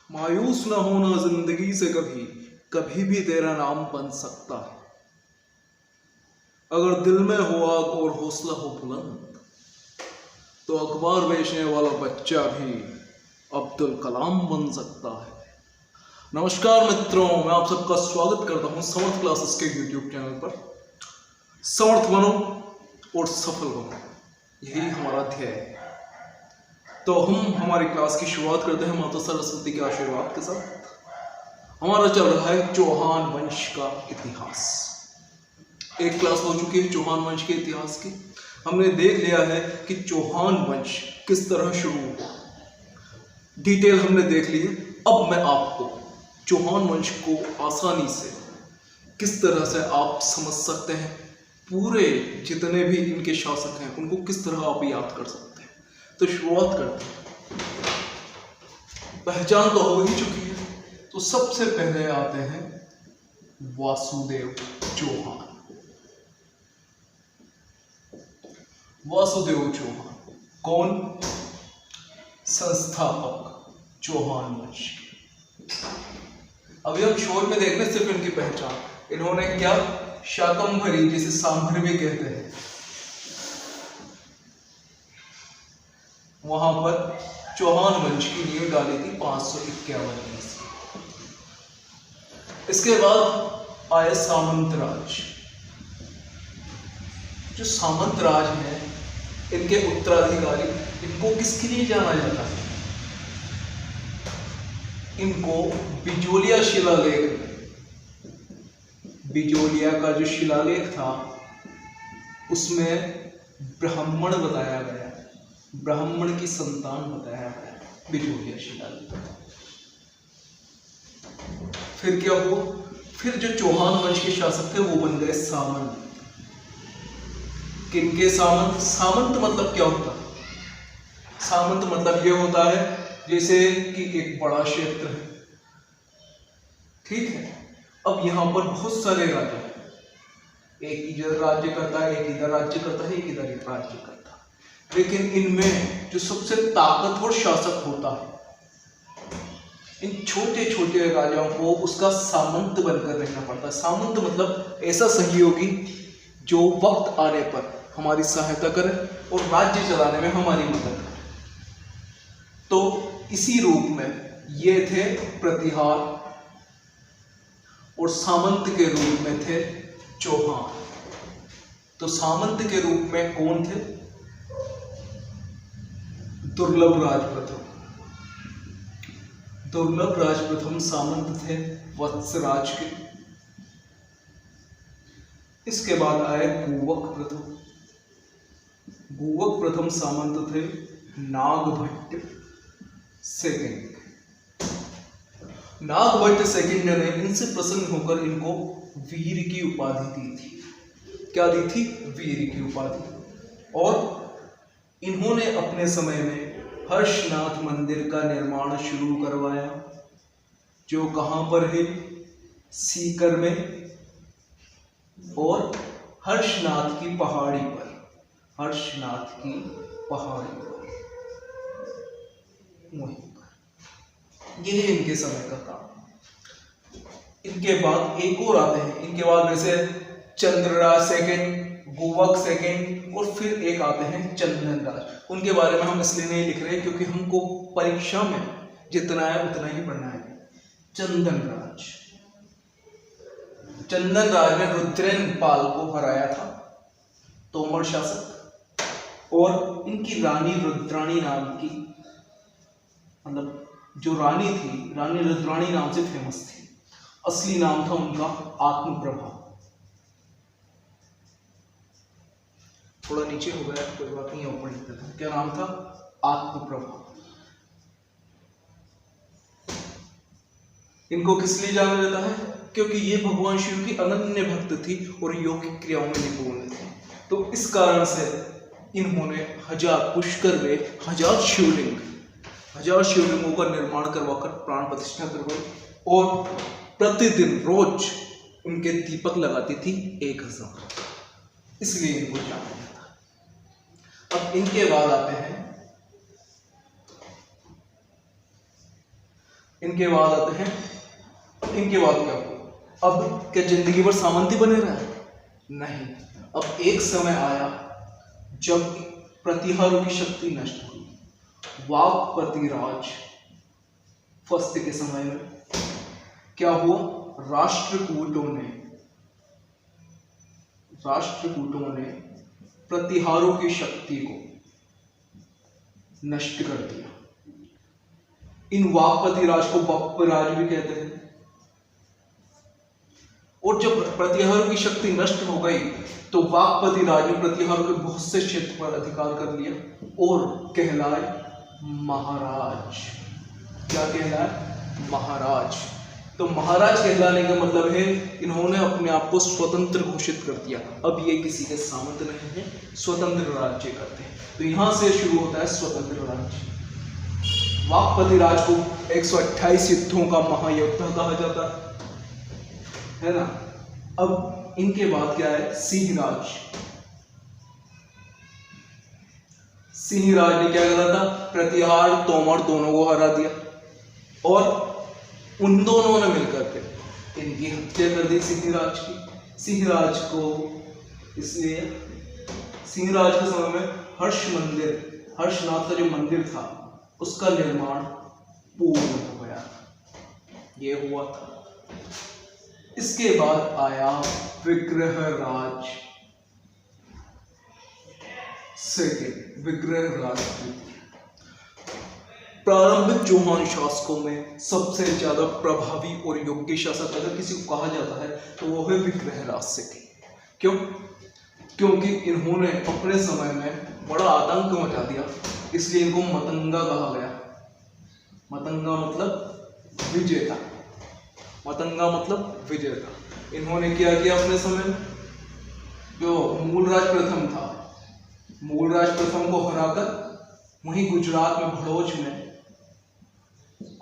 मायूस न होना जिंदगी से कभी, कभी भी तेरा नाम बन सकता है। अगर दिल में हो आग और हौसला हो बुलंद, तो अखबार बेचने वाला बच्चा भी अब्दुल कलाम बन सकता है। नमस्कार मित्रों, मैं आप सबका स्वागत करता हूं समर्थ क्लासेस के यूट्यूब चैनल पर। समर्थ बनो और सफल बनो, यही हमारा ध्येय है। तो हम हमारी क्लास की शुरुआत करते हैं माता सरस्वती के आशीर्वाद के साथ। हमारा चल रहा है चौहान वंश का इतिहास। एक क्लास हो चुकी है चौहान वंश के इतिहास की। हमने देख लिया है कि चौहान वंश किस तरह शुरू हुआ, डिटेल हमने देख ली है। अब मैं आपको चौहान वंश को आसानी से किस तरह से आप समझ सकते हैं, पूरे जितने भी इनके शासक हैं उनको किस तरह आप याद कर सकते हैं। तो शुरुआत करते हैं। पहचान तो हो ही चुकी है, तो सबसे पहले आते हैं वासुदेव चौहान। वासुदेव चौहान कौन? संस्थापक चौहान वंश के। अभी हम शोर में देख रहे हैं सिर्फ इनकी पहचान। इन्होंने क्या शाकंभरी, जिसे सांभर भी कहते हैं, वहां पर चौहान वंश की नींव डाली थी 551 ईस्वी। इसके बाद आए सामंत राज। जो सामंत राज हैं, इनके उत्तराधिकारी, इनको किसके लिए जाना जाता है? इनको बिजोलिया शिलालेख, बिजोलिया का जो शिलालेख था उसमें ब्राह्मण बताया गया, ब्राह्मण की संतान बताया गया बिजोलिया शिलालेख। फिर क्या हुआ? फिर जो चौहान वंश के शासक थे वो बन गए सामंत। किनके सामंत? सामंत मतलब क्या होता है? सामंत मतलब ये होता है जैसे कि एक बड़ा क्षेत्र है, ठीक है। अब यहां पर बहुत सारे राजा हैं, एक इधर राज्य करता है, एक इधर राज्य करता है, एक इधर राज्य करता है। लेकिन इनमें जो सबसे ताकतवर शासक होता है, इन छोटे छोटे राजाओं को उसका सामंत बनकर रहना पड़ता है। सामंत मतलब ऐसा सहयोगी जो वक्त आने पर हमारी सहायता करे और राज्य चलाने में हमारी मदद करे। तो इसी रूप में ये थे प्रतिहार, और सामंत के रूप में थे चौहान। तो सामंत के रूप में कौन थे? दुर्लभ राज प्रथम। दुर्लभ राज प्रथम सामंत थे वत्सराज के। इसके बाद आए गुवक प्रथम। गुवक प्रथम सामंत थे नागभट्ट सेकंड। नागभट्ट सेकंड ने इनसे प्रसन्न होकर इनको वीर की उपाधि दी थी। क्या दी थी? वीर की उपाधि। और इन्होंने अपने समय में हर्षनाथ मंदिर का निर्माण शुरू करवाया, जो कहां पर है? सीकर में, और हर्षनाथ की पहाड़ी पर, हर्षनाथ की पहाड़ी पर, वहीं पर। यह है इनके समय का काम। इनके बाद एक और आते हैं, इनके बाद वैसे चंद्रराज सेकंड, गुवक सेकंड, और फिर एक आते हैं चंदन राज। उनके बारे में हम इसलिए नहीं लिख रहे क्योंकि हमको परीक्षा में जितना है उतना ही पढ़ना है। चंदन राज, चंदन राज ने रुद्रेन पाल को हराया था, तोमर शासक। और इनकी रानी रुद्राणी नाम की, मतलब जो रानी थी, रानी रुद्राणी नाम से फेमस थी। असली नाम था उनका आत्मप्रभा। थोड़ा नीचे हो गया, कोई बात नहीं, ऊपर लिख देता हूं। क्या नाम था? आत्मप्रभा। इनको किस लिए जाना जाता है? क्योंकि ये भगवान शिव की अनन्य भक्त थी और योगिक क्रियाओं में निपुण थी। तो इस कारण से इन्होंने 1000 पुष्कर में 1000 शिवलिंगों का निर्माण करवाकर प्राण प्रतिष्ठा करवाई, और प्रतिदिन रोज उनके दीपक लगाती थी 1000, इसलिए इनको जाना जाता है। अब इनके बाद आते हैं इनके बाद आते हैं, इनके बाद क्या हुआ? अब क्या जिंदगी भर सामंती बने रहे? नहीं। अब एक समय आया जब प्रतिहारों की शक्ति नष्ट हुई। वाक्पतिराज फस्त के समय में क्या हुआ? राष्ट्रकूटों ने प्रतिहारों की शक्ति को नष्ट कर दिया। इन वाक्पतिराज को बप्पराज भी कहते हैं। और जब प्रतिहारों की शक्ति नष्ट हो गई तो वाक्पतिराज ने प्रतिहारों के बहुत से क्षेत्र पर अधिकार कर लिया और कहलाए महाराज। क्या कहलाए? महाराज। तो महाराज कहलाने का मतलब है इन्होंने अपने आप को स्वतंत्र घोषित कर दिया। अब ये किसी के सामंत नहीं है, स्वतंत्र राज्य करते हैं। तो यहां से शुरू होता है स्वतंत्र राज्य। वाक्पतिराज को 128 युद्धों का महायोद्धा कहा जाता है ना। अब इनके बाद क्या है? सिंहराज। सिंहराज ने क्या करा था? प्रतिहार तोमर दोनों को हरा दिया और उन दोनों ने मिलकर के इनकी हत्या कर दी सिंहराज की। सिंहराज को इसलिए सिंहराज के समय में हर्षनाथ का जो मंदिर था उसका निर्माण पूर्ण हो गया। ये हुआ था। इसके बाद आया विग्रहराज सेकंड, विग्रहराज। प्रारंभिक चौहान शासकों में सबसे ज्यादा प्रभावी और योग्य शासक अगर किसी को कहा जाता है तो वो है विग्रहराज सेकंड। क्यों? क्योंकि इन्होंने अपने समय में बड़ा आतंक मचा दिया, इसलिए इनको मतंगा कहा गया। मतंगा मतलब विजेता। मतंगा मतलब विजेता। इन्होंने क्या किया अपने समय में? जो मूलराज प्रथम था, मूलराज प्रथम को हराकर वहीं गुजरात में भड़ोच में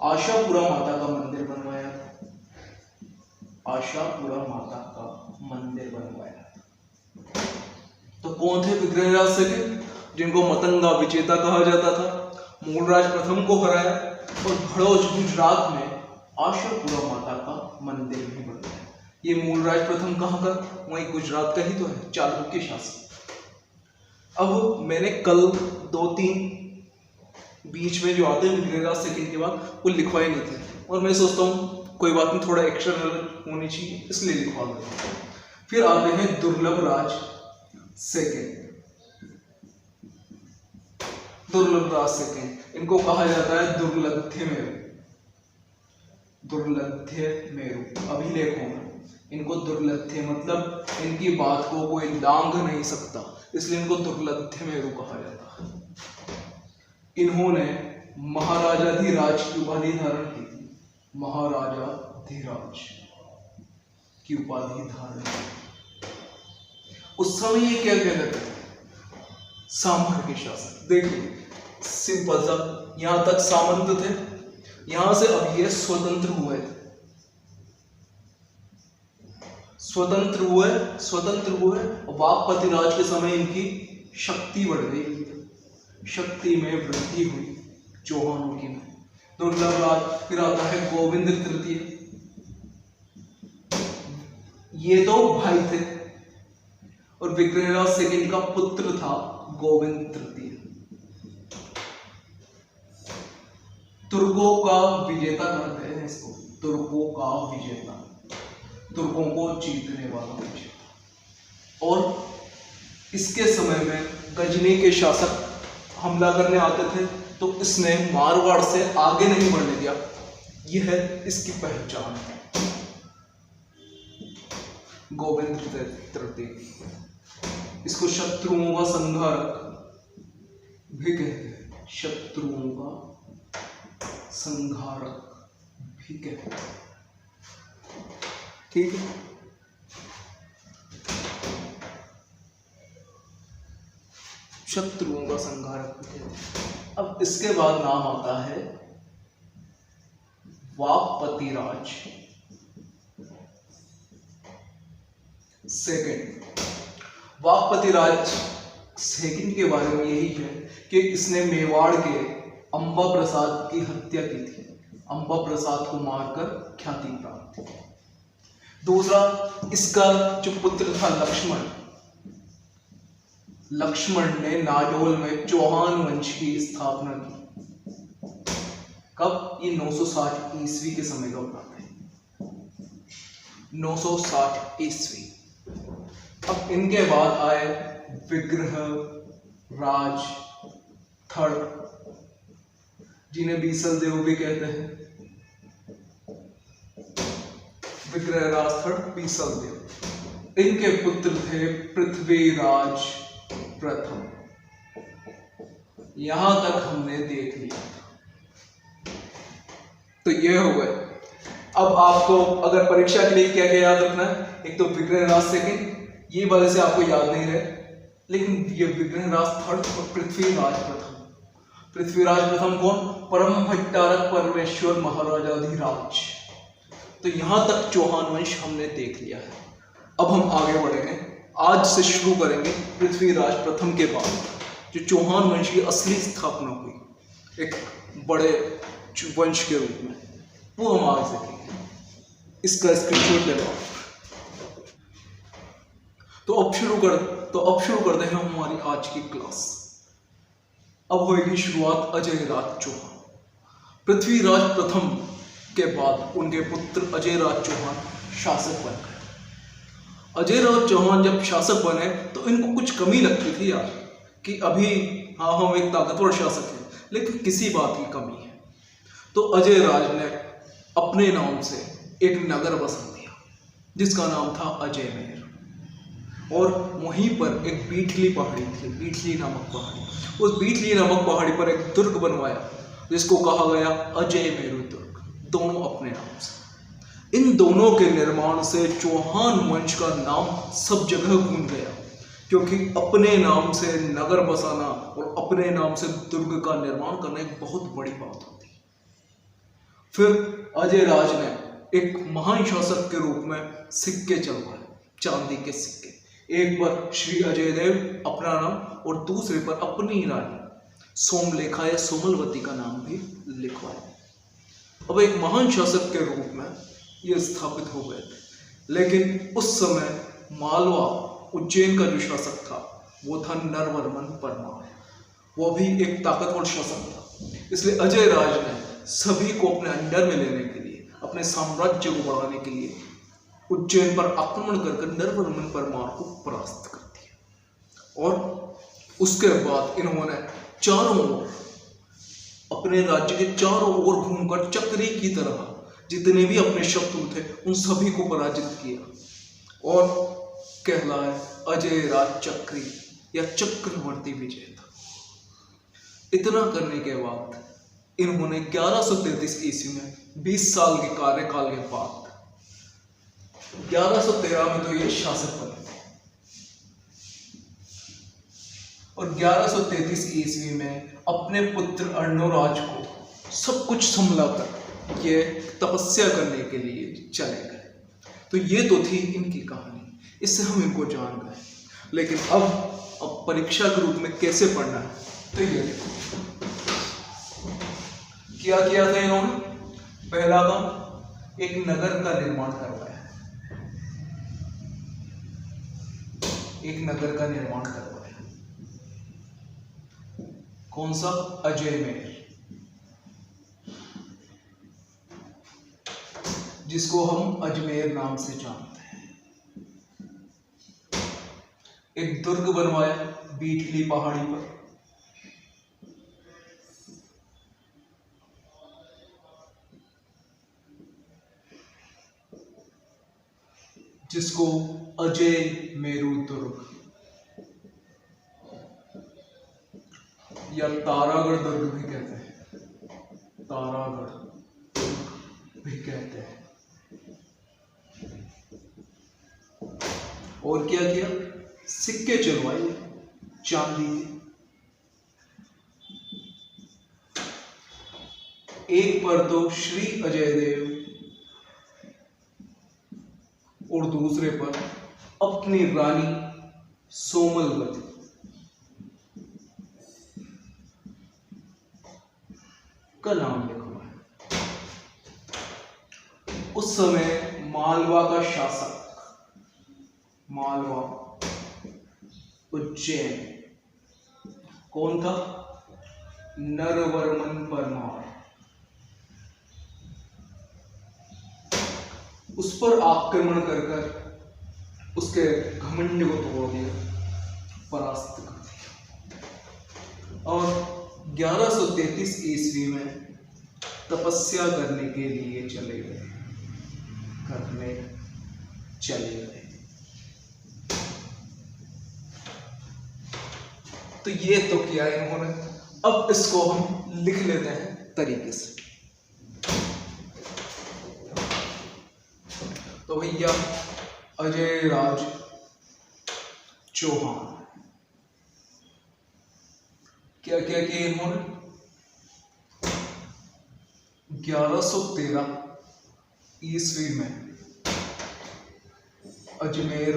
आशापुरा माता का मंदिर बनवाया था। आशापुरा माता का मंदिर बनवाया था। तो कौन थे विग्रहराज सेकंड? जिनको मतंगा विजेता कहा जाता था। मूलराज प्रथम को हराया और भड़ोच गुजरात में आशापुरा माता का मंदिर भी बनवाया। ये मूलराज प्रथम कहाँ का? वहीं गुजरात का ही तो है, चालुक्य शासक। अब मैंने कल 2-3 बीच में जो आते हैं विग्रहराज सेकंड के बाद वो लिखवाए नहीं थे और मैं सोचता हूँ कोई बात नहीं, थोड़ा एक्स्ट्रा होनी चाहिए इसलिए लिखवा देता हूँ। फिर आते हैं दुर्लभ राज सेकंड। दुर्लभ राज सेकंड, इनको कहा जाता है दुर्लभ्य मेरु। दुर्लभ्य मेरु अभिलेखों में इनको दुर्लभ्य मतलब इनकी बात को कोई लांघ नहीं सकता, इसलिए इनको दुर्लभ्य मेरु कहा जाता है। इन्होंने महाराजाधिराज की उपाधि धारण की थी। महाराजाधिराज की उपाधि धारण की। उस समय ये क्या कहते थे? सामंत के शासक। देखिए सिंपल सा, यहां तक सामंत थे, यहां से अब ये स्वतंत्र हुए थे। स्वतंत्र हुए। वाक्पतिराज के समय इनकी शक्ति बढ़ गई, शक्ति में वृद्धि हुई चौहानों की में। दुर्लभ राज। फिर आता है गोविंद तृतीय। ये तो भाई थे और विग्रहराज सेकंड का पुत्र था गोविंद तृतीय। तुर्कों का विजेता कहते हैं इसको, तुर्कों का विजेता, तुर्कों को जीतने वाला विजेता। और इसके समय में गजनी के शासक हमला करने आते थे तो इसने मारवाड़ से आगे नहीं बढ़ने दिया। यह है इसकी पहचान। गोविंद तृतीय, इसको शत्रुओं का संहारक भी कहते हैं। शत्रुओं का संहारक भी कहते हैं। ठीक है। शत्रुओं का संहारक भी कहते हैं। अब इसके बाद नाम आता है वाक्पतिराज सेकंड। वाक्पतिराज सेकंड के बारे में यही है कि इसने मेवाड़ के अंबा प्रसाद की हत्या की थी। अंबा प्रसाद को मारकर ख्याति प्राप्त। दूसरा, इसका जो पुत्र था लक्ष्मण ने नाडोल में चौहान वंश की स्थापना की। कब? ये 960 ईस्वी के समय का बात है, 960 ईस्वी। अब इनके बाद आए विग्रह राज थड़, जिन्हें बीसल देव भी कहते हैं। विग्रह राज थड़, बीसल देव, इनके पुत्र थे पृथ्वीराज प्रथम। यहां तक हमने देख लिया। तो ये हो गए। अब आपको अगर परीक्षा के लिए क्या क्या याद रखना है, एक तो विग्रह राज सेकंड, ये वाले से आपको याद नहीं रहे, लेकिन ये विग्रह राज थर्ड और पृथ्वीराज प्रथम। पृथ्वीराज प्रथम कौन? परम भट्टारक परमेश्वर महाराजाधिराज। तो यहां तक चौहान वंश हमने देख लिया है। अब हम आगे बढ़ेंगे, आज से शुरू करेंगे पृथ्वीराज प्रथम के बाद जो चौहान वंश की असली स्थापना हुई एक बड़े वंश के रूप में, वो हम आज देखेंगे। इसका स्क्रीनशॉट ले लो। तो अब शुरू करते हैं हमारी आज की क्लास। अब होगी शुरुआत अजय राज चौहान। पृथ्वीराज प्रथम के बाद उनके पुत्र अजय राज चौहान शासक बन गए। अजय राज चौहान जब शासक बने तो इनको कुछ कमी लगती थी यार, कि अभी हाँ हम एक ताकतवर शासक हैं, लेकिन किसी बात की कमी है। तो अजय राज ने अपने नाम से एक नगर बसा दिया जिसका नाम था अजय महल, और वहीं पर एक बीठली पहाड़ी थी, बीठली नामक पहाड़ी। उस बीठली नामक पहाड़ी पर एक दुर्ग बनवाया जिसको कहा गया अजय मेरु दुर्ग, दोनों अपने नाम से। इन दोनों के निर्माण से चौहान वंश का नाम सब जगह गूंज गया, क्योंकि अपने नाम से नगर बसाना और अपने नाम से दुर्ग का निर्माण करना एक बहुत बड़ी बात होती है। फिर अजय राज ने एक महान शासक के रूप में सिक्के चलवाए, चांदी के सिक्के। एक पर श्री अजय देव अपना नाम और दूसरे पर अपनी रानी सोमलेखा या सोमलवती का नाम भी लिखवाया। अब एक महान शासक के रूप में ये स्थापित हो गए थे, लेकिन उस समय मालवा उज्जैन का जो शासक था वो था नरवर्मन परमार। वो भी एक ताकतवर शासक था, इसलिए अजय राज ने सभी को अपने अंडर में लेने के लिए, अपने साम्राज्य को बढ़ाने के लिए उज्जैन पर आक्रमण कर नरवर्मन परमार को परास्त कर दिया। और उसके बाद इन्होंने चारों ओर, अपने राज्य के चारों ओर घूमकर चक्री की तरह जितने भी अपने शत्रु थे उन सभी को पराजित किया और कहलाए अजय राज चक्री या चक्रवर्ती विजेता। इतना करने के बाद इन्होंने 1133 ईस्वी में 20 साल के कार्यकाल के बाद 1113 में तो ये शासक बने और 1133 ईस्वी में अपने पुत्र अर्णोराज को सब कुछ संभलाकर ये तपस्या करने के लिए चले गए। तो ये तो थी इनकी कहानी, इससे हम इनको जान गए। लेकिन अब परीक्षा के रूप में कैसे पढ़ना है, तो ये देखो क्या किया था इन्होंने। पहला काम, एक नगर का निर्माण करवाया, एक नगर का निर्माण करवाया। कौन सा? अजय महल, जिसको हम अजमेर नाम से जानते हैं। एक दुर्ग बनवाया बीठली पहाड़ी पर, जिसको अजय मेरु दुर्ग या तारागढ़ दुर्ग भी कहते हैं, तारागढ़ दुर्ग भी कहते हैं। और क्या किया? सिक्के चलवाए चांदी के। एक पर तो श्री अजय देव और दूसरे पर अपनी रानी सोमलवती का नाम लिखा है। उस समय मालवा का शासक, मालवा उज्जैन, कौन था? नरवर्मन परमार। उस पर आक्रमण कर कर उसके घमंड को तोड़ दिया, परास्त कर दिया और 1133 ईस्वी में तपस्या करने के लिए चले गए। तो ये तो किया इन्होंने। अब इसको हम लिख लेते हैं तरीके से। तो भैया अजय राज चौहान क्या क्या किया इन्होंने? 1113 ईस्वी में अजमेर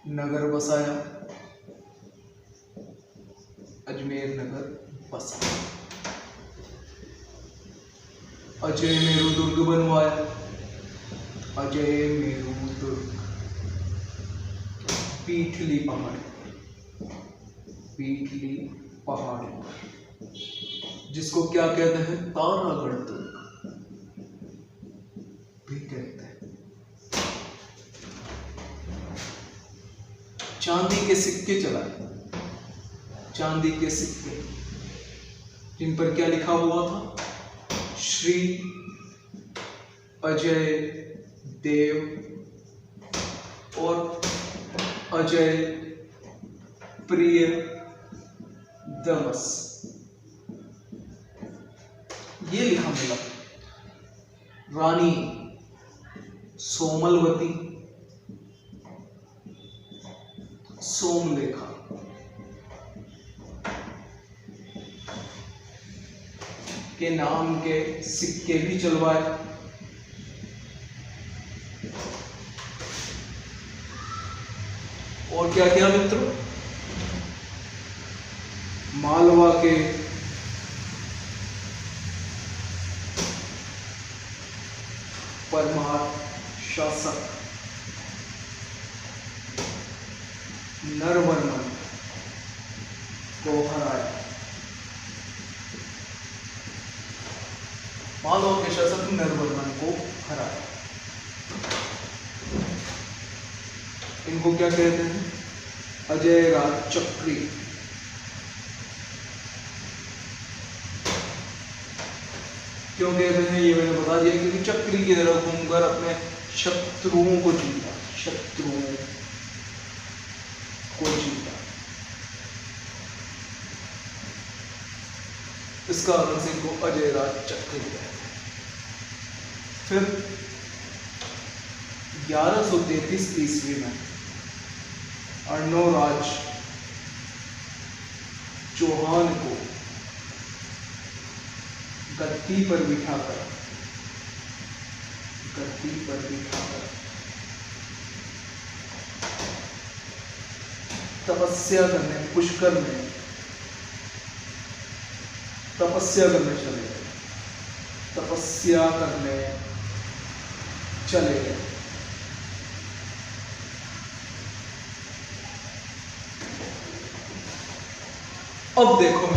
नगर बसाया, अजमेर नगर बसा। अजय मेरू दुर्ग बनवाया, अजय मेरू दुर्ग। पीठली पहाड़ी, जिसको क्या कहते हैं? तारागढ़ दुर्ग भी कहते हैं। चांदी के सिक्के चलाए, चांदी के सिक्के जिन पर क्या लिखा हुआ था? श्री अजय देव और अजय प्रिय दमस, ये लिखा मिला। रानी सोमलवती, सोमलेखा, के नाम के सिक्के भी चलवाए। और क्या किया मित्रों? मालवा के परमार शासक नरवर्मन को हराया। मालवा के शासक नरवर्मन को हराया। इनको क्या कहते हैं? अजय राज चक्री। क्यों कहते हैं ये मैंने बता दिया, क्योंकि चक्री की तरह घूमकर अपने शत्रुओं को जीता, शत्रुओं को जीता। इस कारण से इनको अजय राज चक्री कहते हैं। फिर 1133 ईस्वी में अर्णोराज चौहान को गद्दी पर बिठाकर तपस्या करने पुष्कर में तपस्या करने चले गए। अब देखो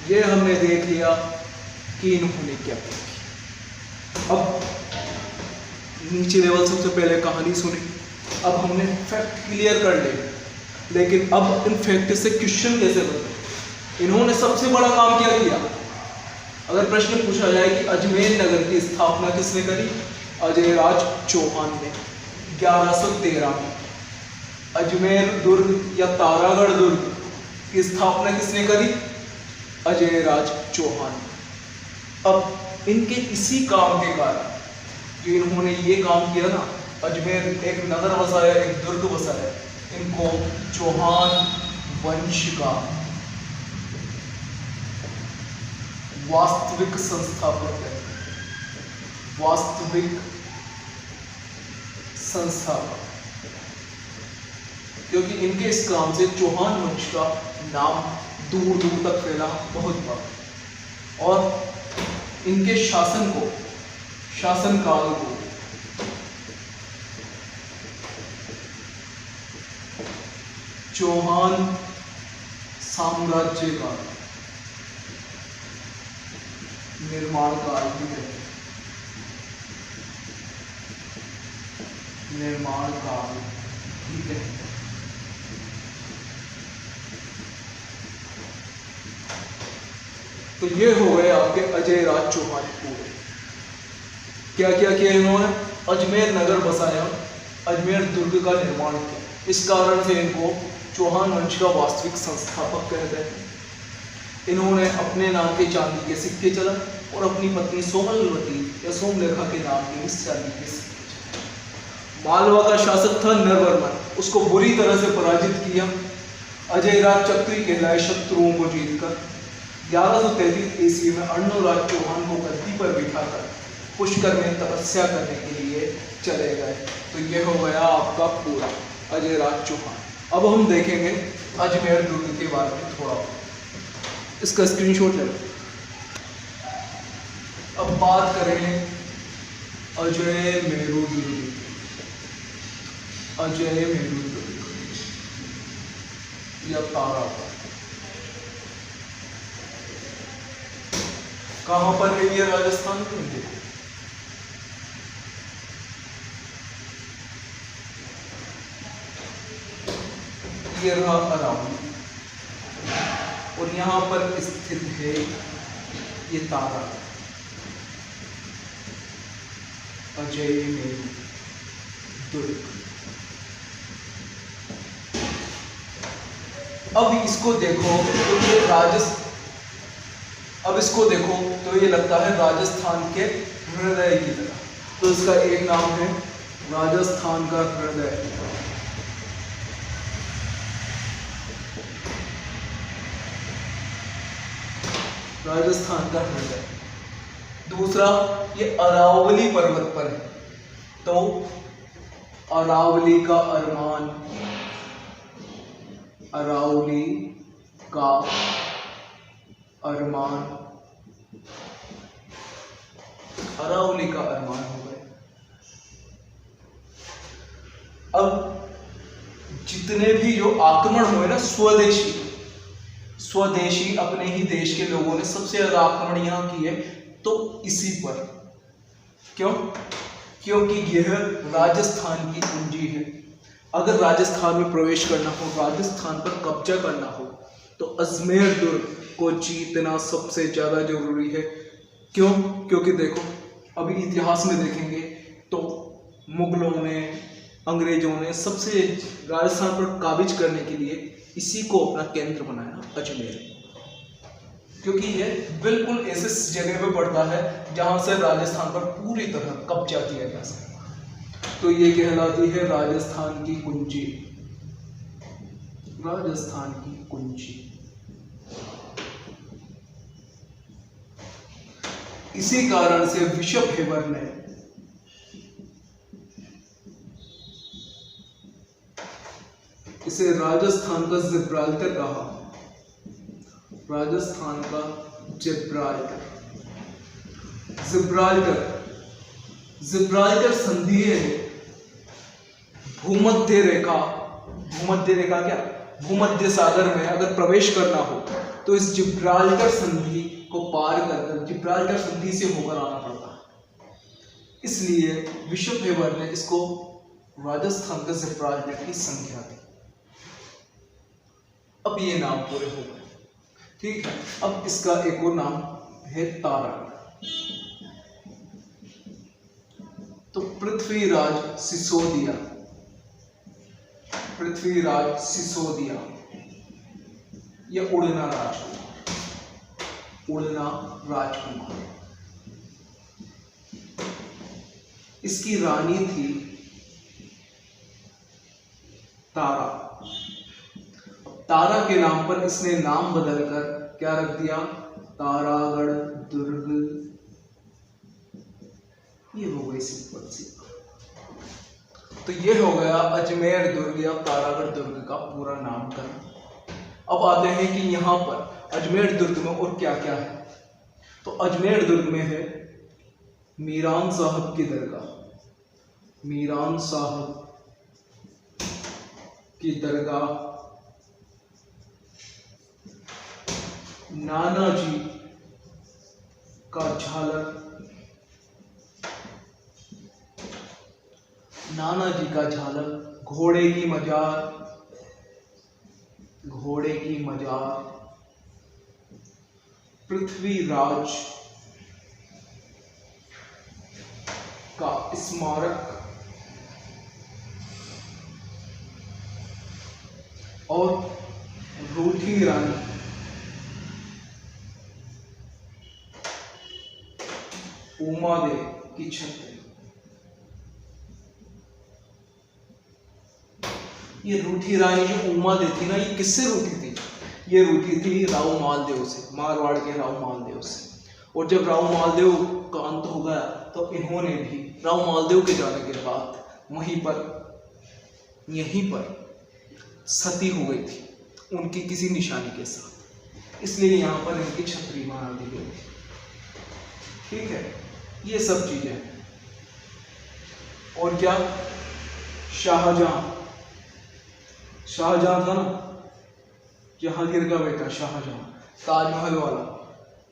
ये हमने देख लिया कि इन्होंने क्या किया। अब नीचे लेवल सबसे पहले कहानी सुनी, अब हमने फैक्ट क्लियर कर लिए, लेकिन अब इन फैक्ट से क्वेश्चन कैसे बने? इन्होंने सबसे बड़ा काम क्या किया? अगर प्रश्न पूछा जाए कि अजमेर नगर की स्थापना किसने करी? अजय राज चौहान ने 1113 में। अजमेर दुर्ग या तारागढ़ दुर्ग की स्थापना किसने करी? अजय राज चौहान। अब इनके इसी काम के कारण जो इन्होंने ये काम किया ना, अजमेर एक नगर बसाया, एक दुर्ग बसाया, इनको चौहान वंश का वास्तविक संस्थापक है, वास्तविक संस्थापक। क्योंकि इनके इस काम से चौहान वंश का नाम दूर दूर तक फैला, बहुत बड़ा। और इनके शासन को शासनकाल को चौहान साम्राज्य का निर्माण काल भी कहते हैं। निर्माण काल भी कहते हैं। तो ये हो गए आपके अजय राज चौहान पूरे। क्या क्या किया इन्होंने? अजमेर नगर बसाया, अजमेर दुर्ग का निर्माण किया। इस कारण से इनको चौहान वंश का वास्तविक संस्थापक कहते हैं। इन्होंने अपने नाम के चांदी के सिक्के चला और अपनी पत्नी सोमलवती या सोमलेखा के नाम के इस चांदी के सिक्के चला। मालवा का शासक था नरवर्मन, उसको बुरी तरह से पराजित किया। अजय राज चक्री कहलाए शत्रुओं को जीतकर 1133 ईस्वी में अर्णोराज चौहान को गद्दी पर बिठाकर पुष्कर में तपस्या करने के लिए चले गए। तो ये हो गया आपका पूरा अजय राज चौहान। अब हम देखेंगे अजमेर दुर्ग के बारे में थोड़ा, इसका स्क्रीनशॉट ले लो। अब बात करें अजय मेरू दुर्ग। अजय मेरू दुर्ग या तारागढ़ कहां पर है? ये राजस्थान में। देखो ये रहा अरावली और यहां पर स्थित है ये तारागढ़। अजय मेरू दुर्ग। अब इसको देखो तो ये अब इसको देखो तो ये लगता है राजस्थान के हृदय की तरह। तो इसका एक नाम है राजस्थान का हृदय। राजस्थान का हृदय। दूसरा, ये अरावली पर्वत पर है, तो अरावली का अरमान। अरावली का अरमान। अरावली का अरमान हो गए। अब जितने भी जो आक्रमण हुए ना स्वदेशी अपने ही देश के लोगों ने सबसे ज्यादा आक्रमण यहां किए, तो इसी पर। क्यों? क्योंकि यह राजस्थान की कुंजी है। अगर राजस्थान में प्रवेश करना हो, राजस्थान पर कब्जा करना हो, तो अजमेर दुर्ग को जीतना सबसे ज्यादा जरूरी है। क्यों? क्योंकि देखो अभी इतिहास में देखेंगे तो मुगलों ने, अंग्रेजों ने सबसे राजस्थान पर काबिज करने के लिए इसी को अपना केंद्र बनाया, अजमेर। क्योंकि यह बिल्कुल ऐसे जगह पे पड़ता है जहां से राजस्थान पर पूरी तरह कब्जा किया जा सकता। तो ये कहलाती है राजस्थान की कुंजी। राजस्थान की कुंजी। इसी कारण से बिशप हेबर ने इसे राजस्थान का जिब्राल्टर कहा। राजस्थान का जिब्राल्टर। जिब्राल्टर संधि है भूमध्य रेखा। भूमध्य रेखा क्या? भूमध्य सागर में अगर प्रवेश करना हो तो इस जिब्राल्टर संधि को पार कर जिब्राल्टर संधि से होकर आना पड़ता है। इसलिए बिशप हेबर ने इसको राजस्थान का जिब्राल्टर की संख्या दी। अब ये नाम पूरे हो गए, ठीक है। अब इसका एक और नाम है तारागढ़। तो पृथ्वीराज सिसोदिया। पृथ्वीराज सिसोदिया या उड़ना राजकुमार। उड़ना राजकुमार। इसकी रानी थी तारा। तारा के नाम पर इसने नाम बदलकर क्या रख दिया? तारागढ़ दुर्ग। ये हो गई सिंपल सी। तो ये हो गया अजमेर दुर्ग या तारागढ़ दुर्ग का पूरा नामकरण। अब आते हैं कि यहाँ पर अजमेर दुर्ग में और क्या क्या है। तो अजमेर दुर्ग में है मीरान साहब की दरगाह, मीरान साहब की दरगाह, नाना जी का झालर, नाना जी का झालर, घोड़े की मजार, घोड़े की मजार, पृथ्वीराज का स्मारक और रूठी रानी, उमा देव की छतरी। ये रूठी रानी जो उमा देव थी ना, ये किससे रूठी थी? ये रूठी थी राव मालदेव से, मारवाड़ के राव मालदेव से। और जब राव मालदेव का अंत हो गया तो इन्होंने भी राव मालदेव के जाने के बाद वहीं पर, यहीं पर सती हो गई थी उनकी किसी निशानी के साथ, इसलिए यहाँ पर इनकी छतरी बना दी गई थी। ठीक है, ये सब चीजें। और क्या, शाहजहां, शाहजहां था ना, जहांगीर का बेटा शाहजहां, ताजमहल वाला।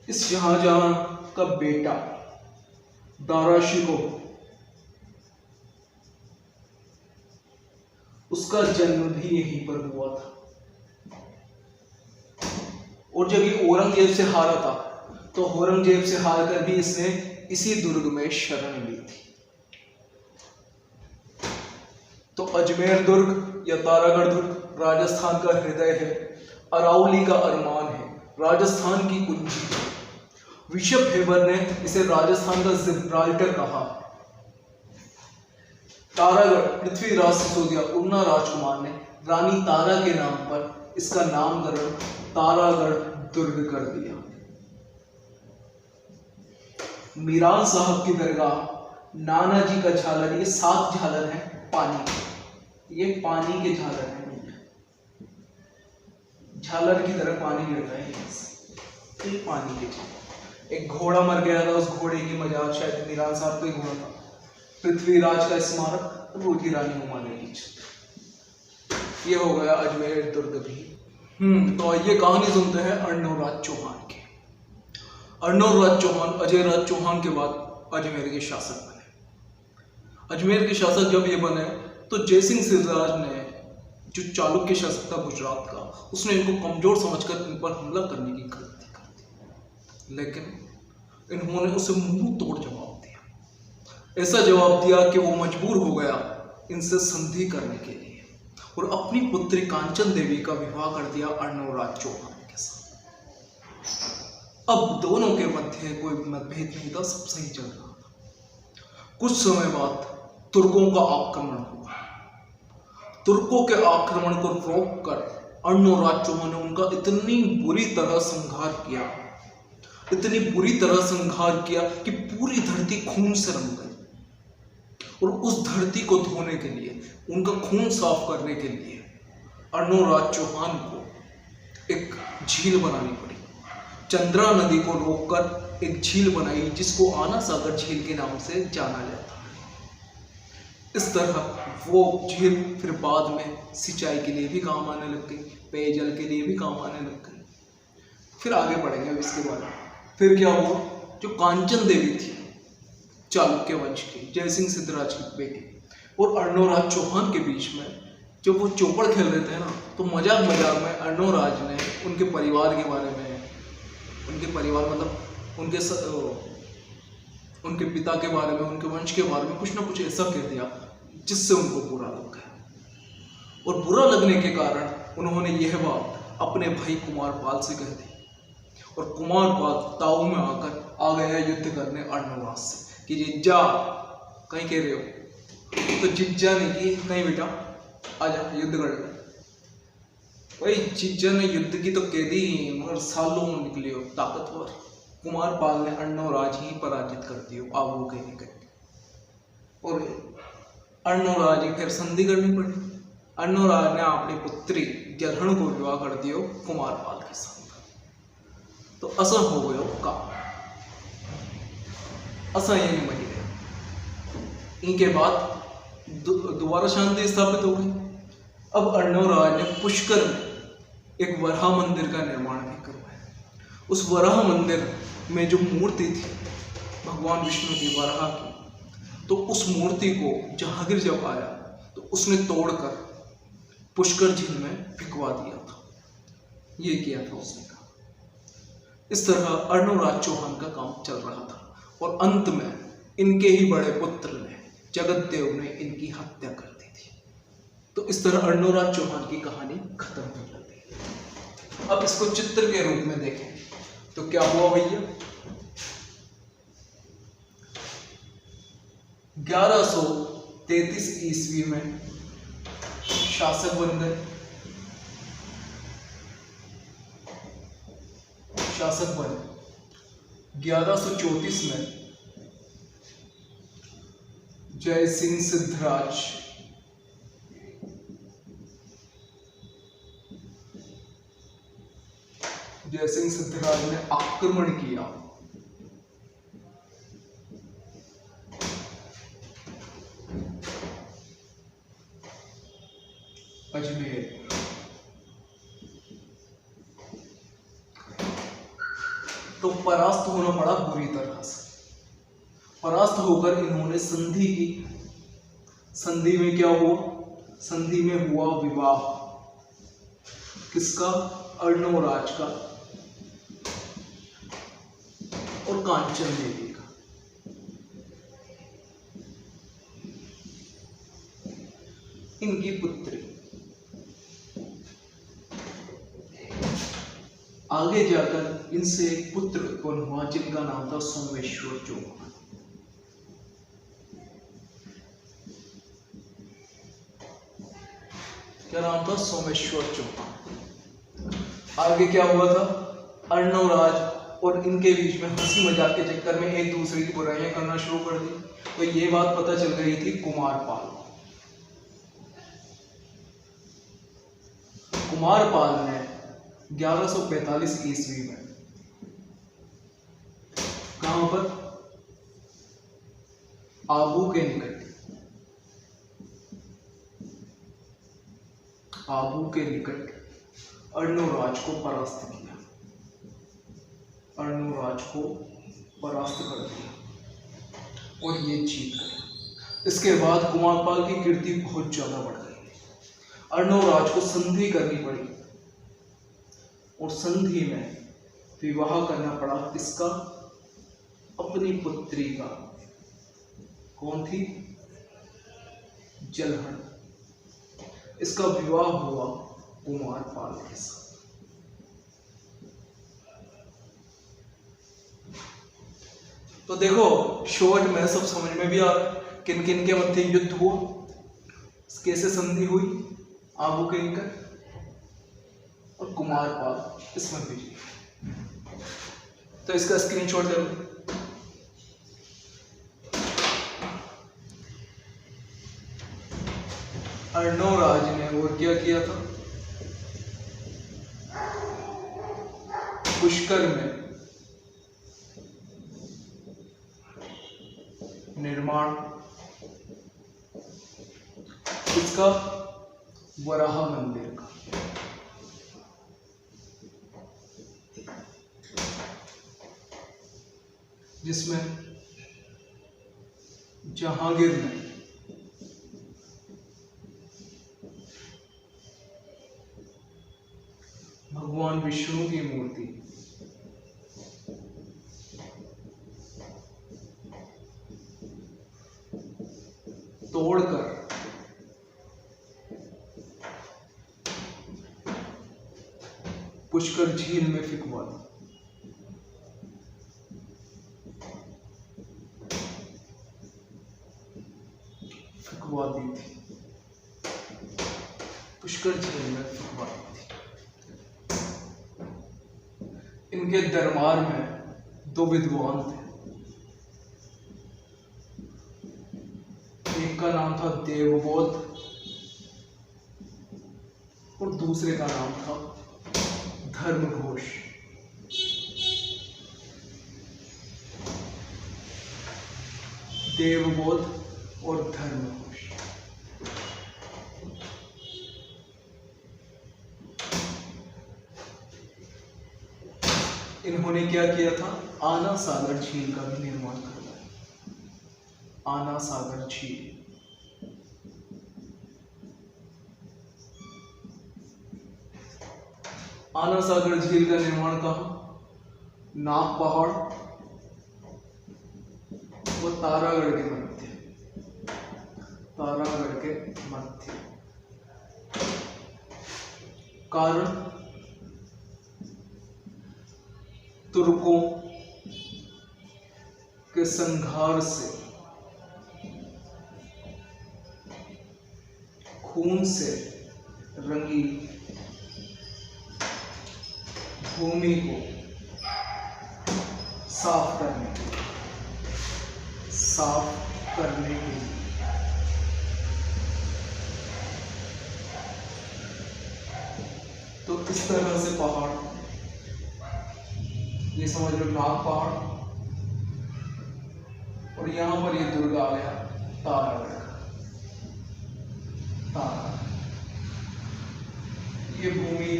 इस शाहजहां का बेटा दारा शिकोह, उसका जन्म भी यहीं पर हुआ था। और जब ये औरंगजेब से हारा था तो औरंगजेब से हार कर भी इसने इसी दुर्ग में शरण ली थी। तो अजमेर दुर्ग या तारागढ़ दुर्ग राजस्थान का हृदय है, अरावली का अरमान है, राजस्थान की कुंजी है। बिशप हेबर ने इसे राजस्थान का जिब्राल्टर कहा। तारागढ़ पृथ्वीराज सिसोदिया उन्ना राजकुमार ने रानी तारा के नाम पर इसका नामकरण तारागढ़ दुर्ग कर दिया। मीरान साहब की दरगाह, नाना जी का झालर, ये 7 झालर है पानी के, ये पानी के झालर है, झालर की तरह पानी गिर रहा है ये पानी के झालर। एक घोड़ा मर गया था, उस घोड़े की मजार शायद मीरान साहब का ही घोड़ा था। पृथ्वीराज का स्मारक, रूठी रानी उमा देवी की छतरी। ये हो गया अजमेर दुर्ग भी। तो आइए कहानी सुनते हैं अर्णवराज चौहान की। अर्णवराज चौहान अजय राज चौहान के बाद अजमेर के शासक बने। अजमेर के शासक जब ये बने तो जयसिंह सिद्धराज ने, जो चालुक्य शासक था गुजरात का, उसने इनको कमजोर समझकर इन पर हमला करने की गलती कर दी। लेकिन इन्होंने उसे मुंह तोड़ जवाब दिया। ऐसा जवाब दिया कि वो मजबूर हो गया इनसे संधि करने के लिए और अपनी पुत्री कांचन देवी का विवाह कर दिया अर्णवराज चौहान के साथ। अब दोनों के मध्य कोई मतभेद नहीं था, सब सही चल रहा था। कुछ समय बाद तुर्कों का आक्रमण हुआ। तुर्कों के आक्रमण को रोककर अर्णवराज चौहान ने उनका इतनी बुरी तरह संहार किया, इतनी बुरी तरह संहार किया कि पूरी धरती खून से रंग गई। और उस धरती को धोने के लिए, उनका खून साफ करने के लिए अर्णवराज चौहान को एक झील बनानी पड़ी। चंद्रा नदी को रोककर एक झील बनाई जिसको आना सागर झील के नाम से जाना जाता है। इस तरह वो झील फिर बाद में सिंचाई के लिए भी काम आने लग गई, पेयजल के लिए भी काम आने लग गई। फिर आगे बढ़ेंगे अब इसके बारे में। फिर क्या हुआ, जो कांचन देवी थी चालुक्य वंश की, जयसिंह सिद्धराज की बेटी, और अर्णवराज चौहान के बीच में जब वो चौपड़ खेल रहे थे ना, तो मजाक मजाक में अर्णवराज ने उनके परिवार के बारे में, उनके परिवार मतलब उनके पिता के बारे में, उनके वंश के बारे में कुछ ना कुछ ऐसा कह दिया जिससे उनको बुरा लग गया। और बुरा लगने के कारण उन्होंने यह बात अपने भाई कुमारपाल से कह दी। और कुमारपाल ताऊ में आकर आ गया युद्ध करने अर्णवराज से कि जिज्जा कहीं कह रहे हो, तो जिज्जा ने की कहीं बेटा आजा युद्ध कर ले। भाई जिज्जा ने युद्ध की तो कह दी, मगर सालों में निकले हो ताकतवर। कुमारपाल ने अर्णवराज ही पराजित कर दियो आबू के निकट। और अर्णवराज की फिर संधि करनी पड़ी। अर्णवराज ने अपनी पुत्री जलहण को विवाह कर दियो कुमारपाल के साथ। तो असर हो गया का असा ये निमटी गया। इनके बाद दोबारा शांति स्थापित हो गई। अब अर्णवराज ने पुष्कर में एक वराह मंदिर का निर्माण भी करवाया। उस वराह मंदिर में जो मूर्ति थी भगवान विष्णु की, वराह की, तो उस मूर्ति को जहांगीर जब आया तो उसने तोड़कर पुष्कर झील में फेंकवा दिया था। ये किया था उसने कहा। इस तरह अर्णवराज चौहान का काम चल रहा था और अंत में इनके ही बड़े पुत्र ने, जगतदेव ने, इनकी हत्या कर दी थी। तो इस तरह अर्णवराज चौहान की कहानी खत्म हो जाती है। अब इसको चित्र के रूप में देखें तो क्या हुआ भैया, 1133 ईस्वी में शासक बन गए। शासक बने 1134 में जय सिंह सिद्धराज ने आक्रमण किया। अजमेर, तो परास्त होना पड़ा बुरी तरह से। परास्त होकर इन्होंने संधि की। संधि में क्या हुआ? संधि में हुआ विवाह। किसका? अर्णवराज का और कांचन देवी का। इनकी पुत्री। आगे जाकर इनसे एक पुत्र उत्पन्न हुआ जिनका नाम था सोमेश्वर चौहान। क्या नाम था? सोमेश्वर चौहान। आगे क्या हुआ था? अर्णवराज और इनके बीच में हंसी मजाक के चक्कर में एक दूसरे की बुराइयां करना शुरू कर दी। तो ये बात पता चल गई थी कुमारपाल। कुमारपाल ने 1145 ईस्वी में कहां पर? आबू के निकट, आबू के निकट अर्णवराज को परास्त किया। अर्णवराज को परास्त कर दिया और ये जीत गए। इसके बाद कुमारपाल की कीर्ति बहुत ज्यादा बढ़ गई। अर्णवराज को संधि करनी पड़ी और संधि में विवाह करना पड़ा। किसका? अपनी पुत्री का। कौन थी? जलहण। इसका विवाह हुआ कुमारपाल के साथ। तो देखो शॉर्ट में सब समझ में भी आ रहा है किन किन के मध्य युद्ध हुआ, कैसे संधि हुई, आबू के निकट और कुमारपाल इसमें भी। तो इसका स्क्रीनशॉट ले लो। अर्णवराज ने और क्या किया था? पुष्कर में निर्माण इसका वराह मंदिर का। जिसमें जहांगीर ने भगवान विष्णु की मूर्ति तोड़कर पुष्कर झील में फेंकवा दी। थी पुष्कर झील में फेंकवा दी थी। इनके दरबार में दो विद्वान थे। एक का नाम था देवबोध और दूसरे का नाम था धर्मघोष। देवबोध और धर्मघोष। इन्होंने क्या किया था? आना सागर झील का भी निर्माण करवाया। आना सागर झील, आना सागर झील का निर्माण कहा? नाग पहाड़ और तारागढ़ के मध्य, तारागढ़ के मध्य। कारण तुर्कों के संघार से, खून से रंगी भूमि को साफ करने के लिए, तो इस तरह से पहाड़, ये समझ लो नाग पहाड़, और यहां पर ये दुर्ग आ गया तारागढ़। ये भूमि,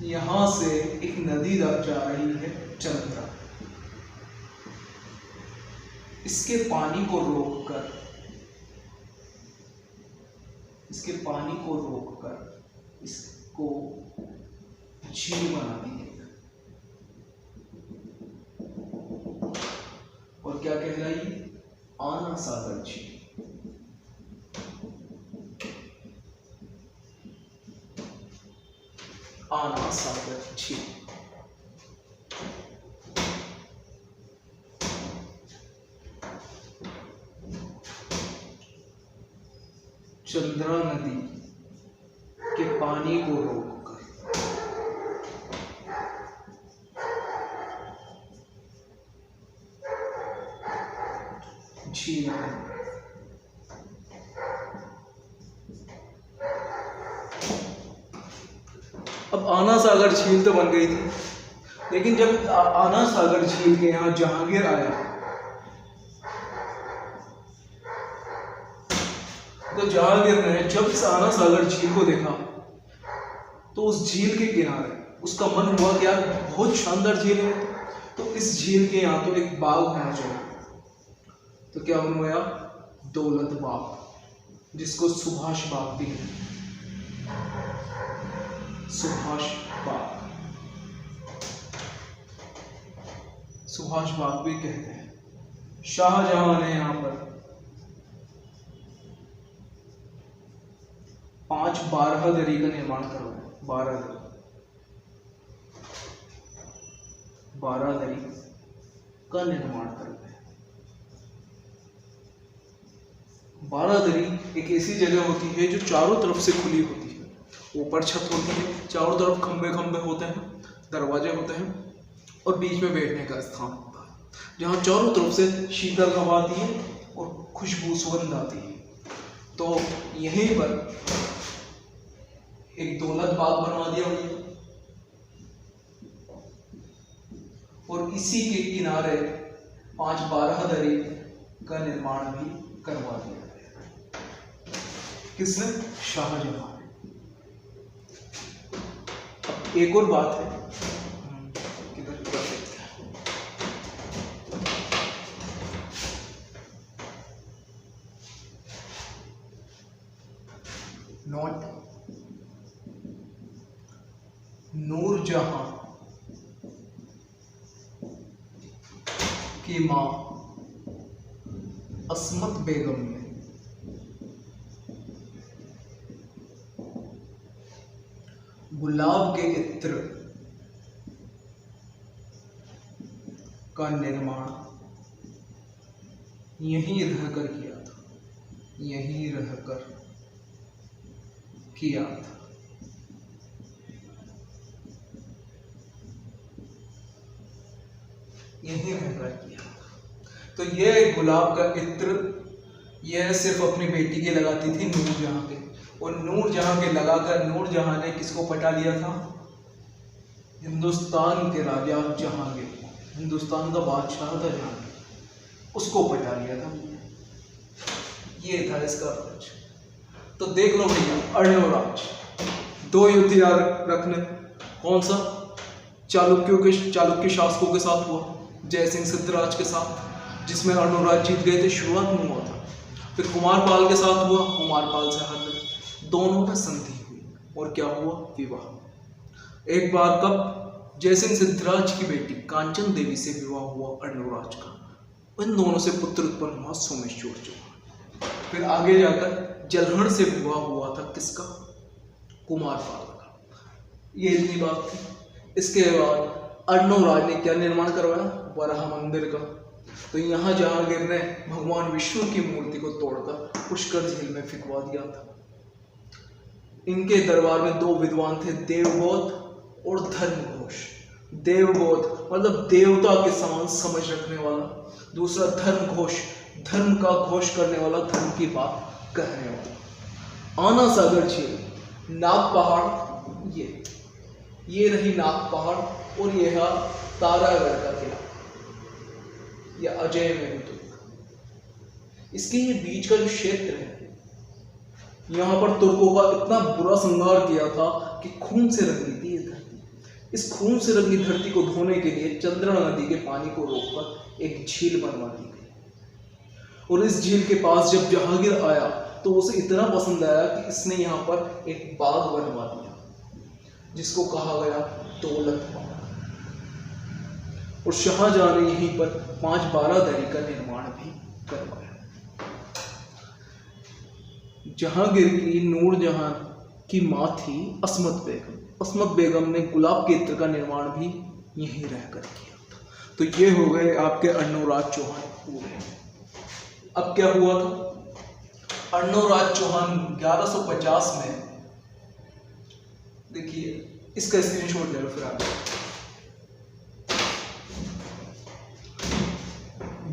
यहां से एक नदी जा रही है चंद्रा। इसके पानी को रोककर, इसको झील बना दी गई और क्या कहलाई? आना सागर झील। आना सागर झील। चंद्रा नदी के पानी को रोककर झील बनी। अब आना सागर झील तो बन गई थी, लेकिन जब आना सागर झील के यहाँ जहांगीर आया तो जहांगीर ने जब इस आना सागर झील को देखा तो उस झील के किनारे उसका मन हुआ कि यार बहुत शानदार झील है, तो इस झील के यहाँ तो एक बाग होना चाहिए। तो क्या बनवाया? दौलत बाग, जिसको सुभाष बाग भी है। सुभाष बाग भी कहते हैं। शाहजहां ने यहां पर 5 बारहदरी का निर्माण करवाया। बारहदरी का निर्माण करवाया। बारहदरी एक ऐसी जगह होती है जो चारों तरफ से खुली होती है। ऊपर छत होती है, चारों तरफ खंबे होते हैं, दरवाजे होते हैं, और बीच में बैठने का स्थान होता है, जहाँ चारों तरफ से शीतल हवा आती है और खुशबू सुगंध आती है। तो यहीं पर एक दौलत बाग बनवा दिया गया और इसी के किनारे 5 बारहदरी का निर्माण भी करवा दिया गया। किसने? शाहजहां। अब एक और बात है, किधर नोट। नूरजहां की मां अस्मत बेगम ने गुलाब के इत्र का निर्माण यहीं रहकर किया था। यहीं रहकर किया था। यहीं रहकर किया था। तो यह गुलाब का इत्र यह सिर्फ अपनी बेटी के लगाती थी, नूरजहां के, और नूरजहां के लगाकर नूरजहां ने किसको पटा लिया था? हिंदुस्तान के राजा जहांगीर को। हिंदुस्तान का बादशाह था जहांगीर, उसको पटा लिया था। ये था इसका राज। तो देख लो भैया, अर्णवराज 2 युद्ध याद रखने। कौन सा? चालुक्य शासकों के साथ हुआ, जयसिंह सिद्धराज के साथ, जिसमें अर्णवराज जीत गए थे, शुरुआत में हुआ था। फिर कुमारपाल के साथ हुआ, कुमारपाल से हार गए। दोनों में संधि हुई और क्या हुआ? विवाह। एक बार कब? जयसिंह सिद्धराज की बेटी कांचन देवी से विवाह हुआ अर्णवराज का। इन दोनों से पुत्र उत्पन्न हुआ सोमेश्वर चौहान। फिर आगे जाकर जलहण से विवाह हुआ था किसका? कुमारपाल का। ये इतनी बात थी। इसके बाद अर्णवराज ने क्या निर्माण करवाया? वराह मंदिर का। तो यहाँ जहांगीर ने भगवान विष्णु की मूर्ति को तोड़कर पुष्कर झील में फेंकवा दिया था। इनके दरबार में 2 विद्वान थे, देवगोत और धर्मघोष। देवगोत मतलब देवता के समान समझ रखने वाला, दूसरा धर्मघोष, धर्म का घोष करने वाला, धर्म की बात कहने वाला। आना सागर झील, नाग पहाड़, ये रही नाग पहाड़, और यह है तारागढ़ का किला या अजय मेरुदुर्ग। इसके ये बीच का जो क्षेत्र है, यहाँ पर तुर्कों का इतना बुरा संहार किया था कि खून से रंगी थी ये धरती। इस खून से रंगी धरती को धोने के लिए चंद्रा नदी के पानी को रोककर एक झील बनवा दी गई। और इस झील के पास जब जहांगीर आया तो उसे इतना पसंद आया कि इसने यहाँ पर एक बाग बनवा दिया, जिसको कहा गया दौलत बाग। और शाहजहां ने यहीं पर 5 बारादरी का निर्माण भी करवाया। जहांगीर की नूरजहां की मां थी अस्मत बेगम। अस्मत बेगम ने गुलाब के इत्र का निर्माण भी यहीं रहकर किया था। तो ये हो गए आपके अर्णवराज चौहान पूरे। अब क्या हुआ था? अर्णवराज चौहान 1150 में, देखिए इसका स्क्रीनशॉट ले लो फिर आगे।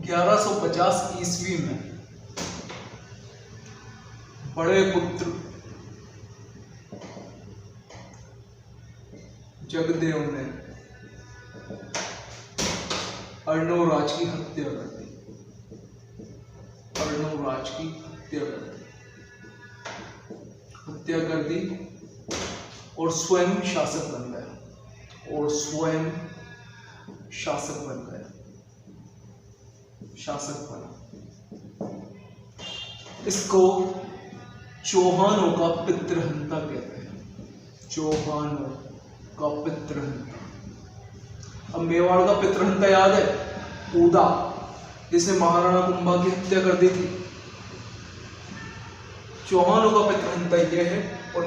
1150 ईस्वी में बड़े पुत्र जगदेव ने अर्णवराज की हत्या कर दी। अर्णवराज की हत्या कर दी और स्वयं शासक बन गया। शासक बना। इसको चौहानों का पितृहंता कहते हैं। चौहानों का पितृहंता। अब मेवाड़ का पितृहंता याद है? उदा, जिसने महाराणा कुंभा की हत्या कर दी थी। चौहानों का पितृहंता यह है। और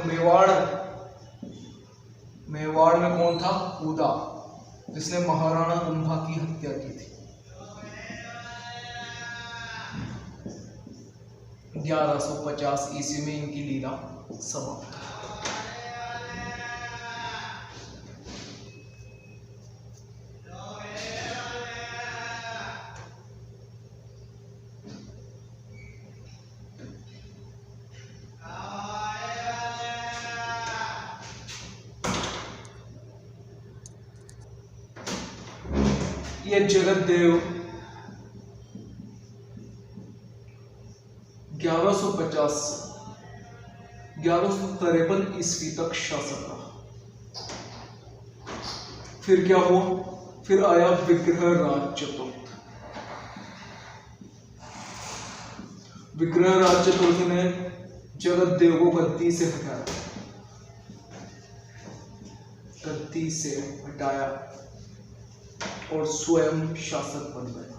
मेवाड़ में कौन था? उदा, जिसने महाराणा कुंभा की हत्या की थी। 1150 ईस्वी में इनकी लीला समाप्त। ये जगतदेव 1153 ईस्वी तक शासक रहा। फिर क्या हुआ? फिर आया विग्रहराज चतुर्थ। विग्रहराज चतुर्थ ने जगतदेव को गद्दी से हटाया और स्वयं शासक बन गया।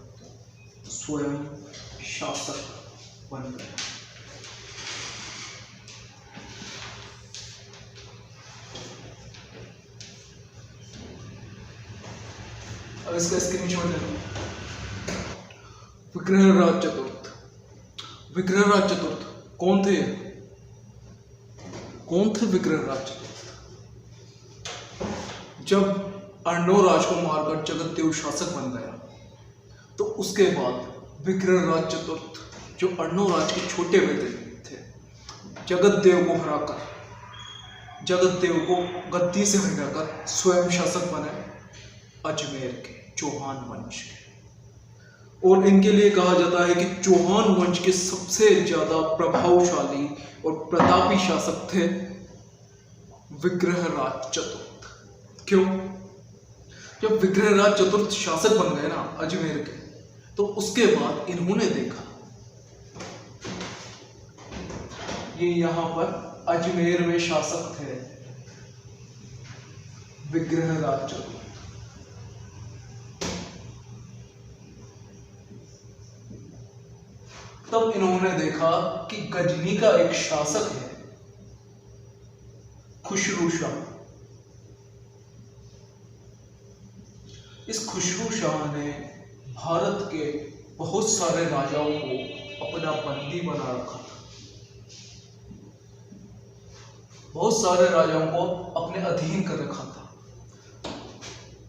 अब इसका स्क्रीनशॉट ले लो। विग्रहराज चतुर्थ कौन थे? विग्रहराज चतुर्थ? जब अर्णवराज को मारकर जगतदेव शासक बन गया तो उसके बाद विग्रहराज चतुर्थ, जो अर्णवराज के छोटे बेटे थे, जगतदेव को गद्दी से हटाकर स्वयं शासक बने अजमेर के, चौहान वंश के, और इनके लिए कहा जाता है कि चौहान वंश के सबसे ज्यादा प्रभावशाली और प्रतापी शासक थे विग्रहराज चतुर्थ। क्यों? जब विग्रहराज चतुर्थ शासक बन गए ना अजमेर के, तो उसके बाद इन्होंने देखा ये यहां पर अजमेर में शासक थे विग्रहराज चतुर्थ। तब इन्होंने देखा कि गजनी का एक शासक है खुसरू शाह। इस खुसरू शाह ने भारत के बहुत सारे राजाओं को अपना बंदी बना रखा था, बहुत सारे राजाओं को अपने अधीन कर रखा था।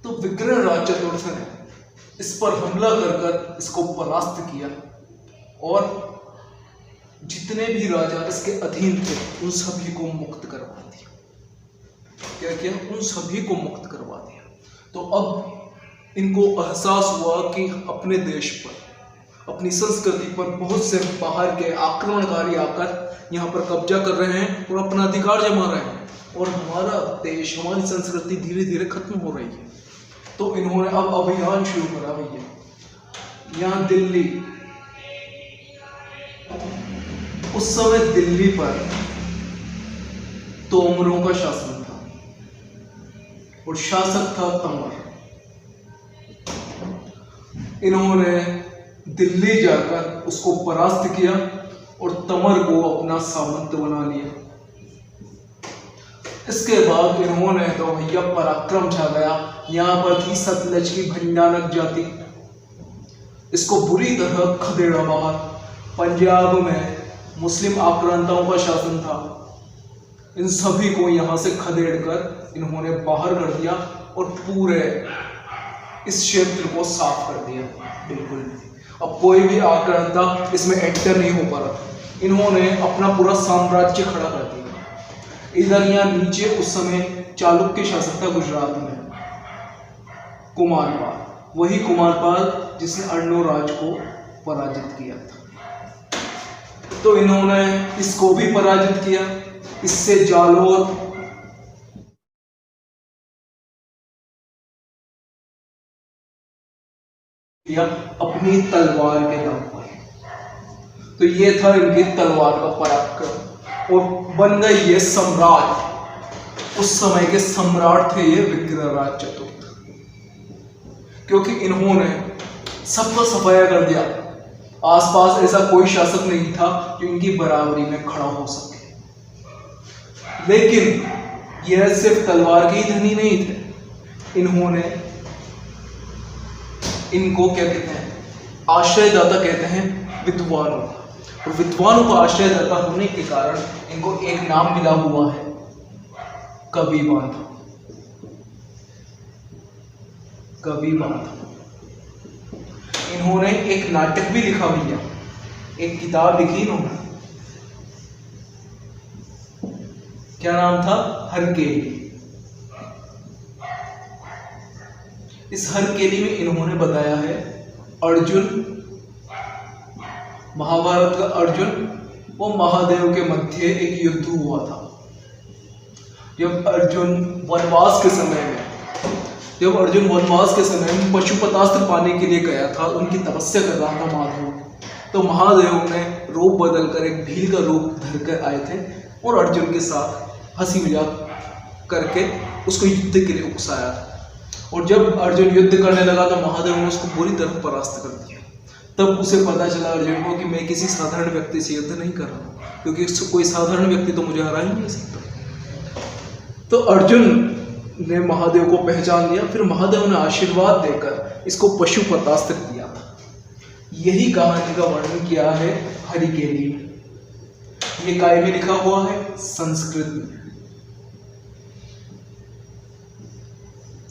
तो विग्रहराज चतुर्थ ने इस पर हमला कर इसको परास्त किया और जितने भी राजा इसके अधीन थे उन सभी को मुक्त करवा दिया। क्या किया? उन सभी को मुक्त करवा दिया। तो अब इनको एहसास हुआ कि अपने देश पर, अपनी संस्कृति पर बहुत से बाहर के आक्रमणकारी आकर यहाँ पर कब्जा कर रहे हैं और अपना अधिकार जमा रहे हैं, और हमारा देश, हमारी संस्कृति धीरे धीरे खत्म हो रही है। तो इन्होंने अब अभियान शुरू करा भैया। यहाँ दिल्ली, उस समय दिल्ली पर तोमरों का शासन था और शासक था तंवर। इन्होंने दिल्ली जाकर उसको परास्त किया और तंवर को अपना सामंत बना लिया। इसके बाद इन्होंने तो भैया पराक्रम छा गया। यहाँ पर थी सतलज की भंडारक जाति, इसको बुरी तरह खदेड़ा बाहर। पंजाब में मुस्लिम आक्रांताओं का शासन था, इन सभी को यहाँ से खदेड़कर इन्होंने बाहर कर दिया और पूरे इस क्षेत्र को साफ कर दिया। बिल्कुल अब कोई भी आक्रांता इसमें एंटर नहीं हो पा रहा। इन्होंने अपना पूरा साम्राज्य खड़ा कर दिया। इधर यहाँ नीचे उस समय चालुक्य शासक था गुजरात में, कुमारपाल, वही कुमारपाल जिसने अर्णोराज को पराजित किया था। तो इन्होंने इसको भी पराजित किया। इससे जालोर किया अपनी तलवार के दम पर। तो ये था इनकी तलवार का पराक्रम और बन गए ये सम्राट। उस समय के सम्राट थे ये विग्रहराज चतुर्थ, क्योंकि इन्होंने सबका सफाया कर दिया। आसपास ऐसा कोई शासक नहीं था जो इनकी बराबरी में खड़ा हो सके। लेकिन यह सिर्फ तलवार के ही धनी नहीं थे, इन्होंने इनको क्या कहते हैं, आश्रयदाता कहते हैं विद्वानों का। और विद्वानों का आश्रयदाता होने के कारण इनको एक नाम मिला हुआ है, कवि बांधव। कवि बांधव। इन्होंने एक नाटक भी लिखा भैया, एक किताब लिखी इन्होंने, क्या नाम था? हरकेली। इस हरकेली में इन्होंने बताया है अर्जुन, महाभारत का अर्जुन और महादेव के मध्य एक युद्ध हुआ था। जब अर्जुन वनवास के समय में पशुपतास्त्र पाने के लिए गया था, उनकी तपस्या कर रहा था महादेव, तो महादेव ने रूप बदलकर एक भील का रूप धरकर आए थे और अर्जुन के साथ हंसी मजाक करके उसको युद्ध के लिए उकसाया। और जब अर्जुन युद्ध करने लगा तो महादेव ने उसको बुरी तरह परास्त कर दिया। तब उसे पता चला अर्जुन को कि मैं किसी साधारण व्यक्ति से युद्ध नहीं कर रहा, क्योंकि कोई साधारण व्यक्ति तो मुझे हरा ही नहीं सकता। तो अर्जुन ने महादेव को पहचान लिया। फिर महादेव ने आशीर्वाद देकर इसको पशुपतास्त्र दिया था। यही कहानी का वर्णन किया है हरिकेली में। ये काय में लिखा हुआ है? संस्कृत में।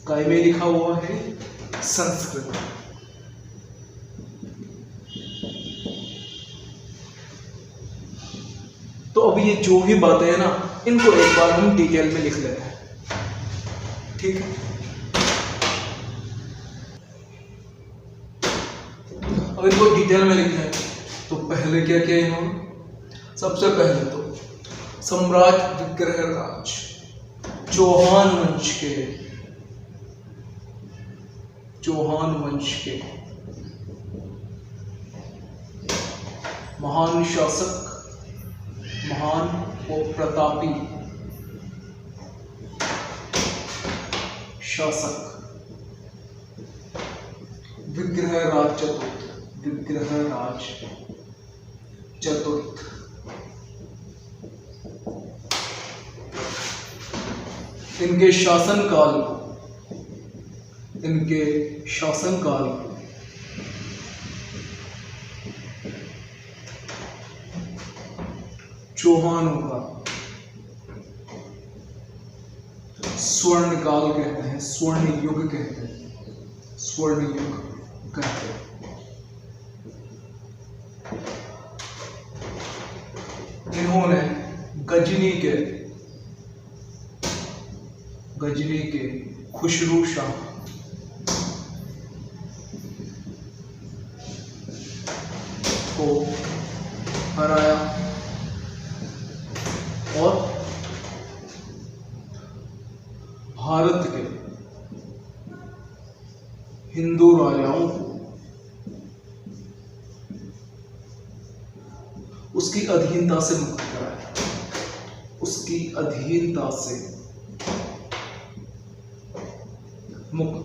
काय में लिखा हुआ है? संस्कृत में। तो अभी ये जो भी बातें हैं ना, इनको एक बार हम डिटेल में लिख लेते हैं, ठीक है? अब इनको डिटेल में लिखना है तो पहले क्या किया इन्होंने, सबसे पहले तो सम्राट विग्रहराज चौहान वंश के महान शासक, महान और प्रतापी शासक विग्रहराज चतुर्थ इनके शासनकाल चौहानों का स्वर्ण काल कहते हैं, स्वर्ण युग कहते हैं। इन्होंने गजनी के खुसरू शाह को हराया और भारत के हिंदू राजाओं को उसकी अधीनता से मुक्त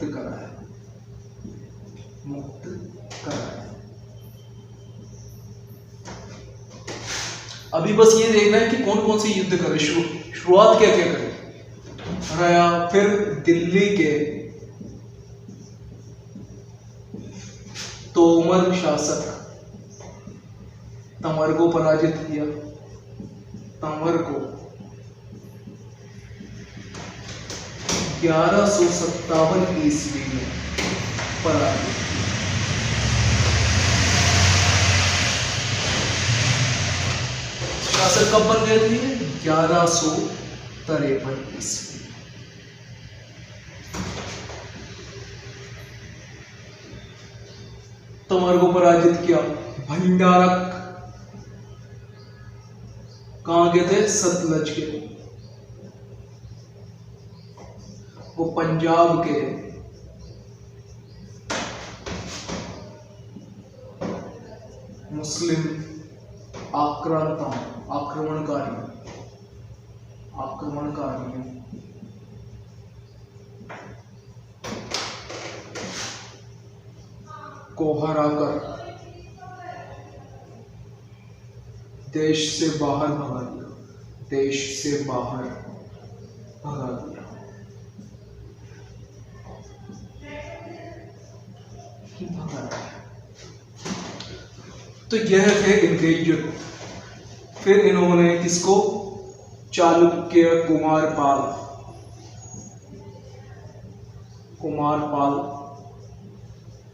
कराया। अभी बस ये देखना है कि कौन कौन से युद्ध करे, शुरुआत क्या क्या करे। हराया, फिर दिल्ली के तोमर शासक तंवर को पराजित किया। तंवर को 1157 ईस्वी में पराजित किया। शासक कब बन गए थे? 1153 ईस्वी। तंवर को पराजित किया। भंडारक कहां के थे? सतलज के। वो पंजाब के मुस्लिम आक्रमणकारियों को हराकर देश से बाहर भगा दिया। तो यह थे इनके युद्ध। फिर इन्होंने किसको? चालुक्य कुमारपाल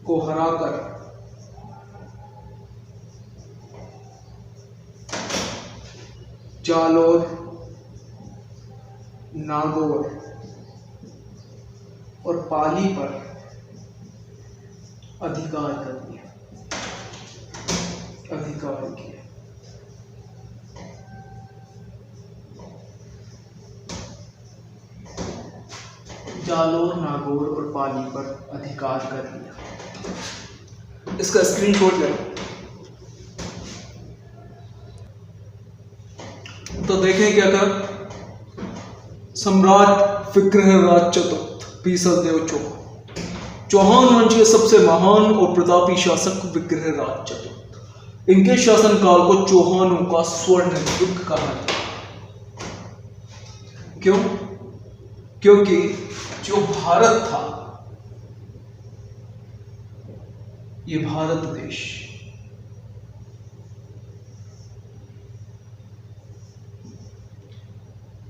को हराकर जालोर, नागौर और पाली पर अधिकार किया। जालोर, नागौर और पाली पर अधिकार कर लिया। इसका स्क्रीनशॉट लें तो देखें क्या कर। सम्राट विग्रहराज चतुर्थ बीसलदेव चौहान वंश के सबसे महान और प्रतापी शासक विग्रहराज चतुर्थ। इनके शासनकाल को चौहानों का स्वर्ण युग कहा जाता है। क्यों? क्योंकि जो भारत था, ये भारत देश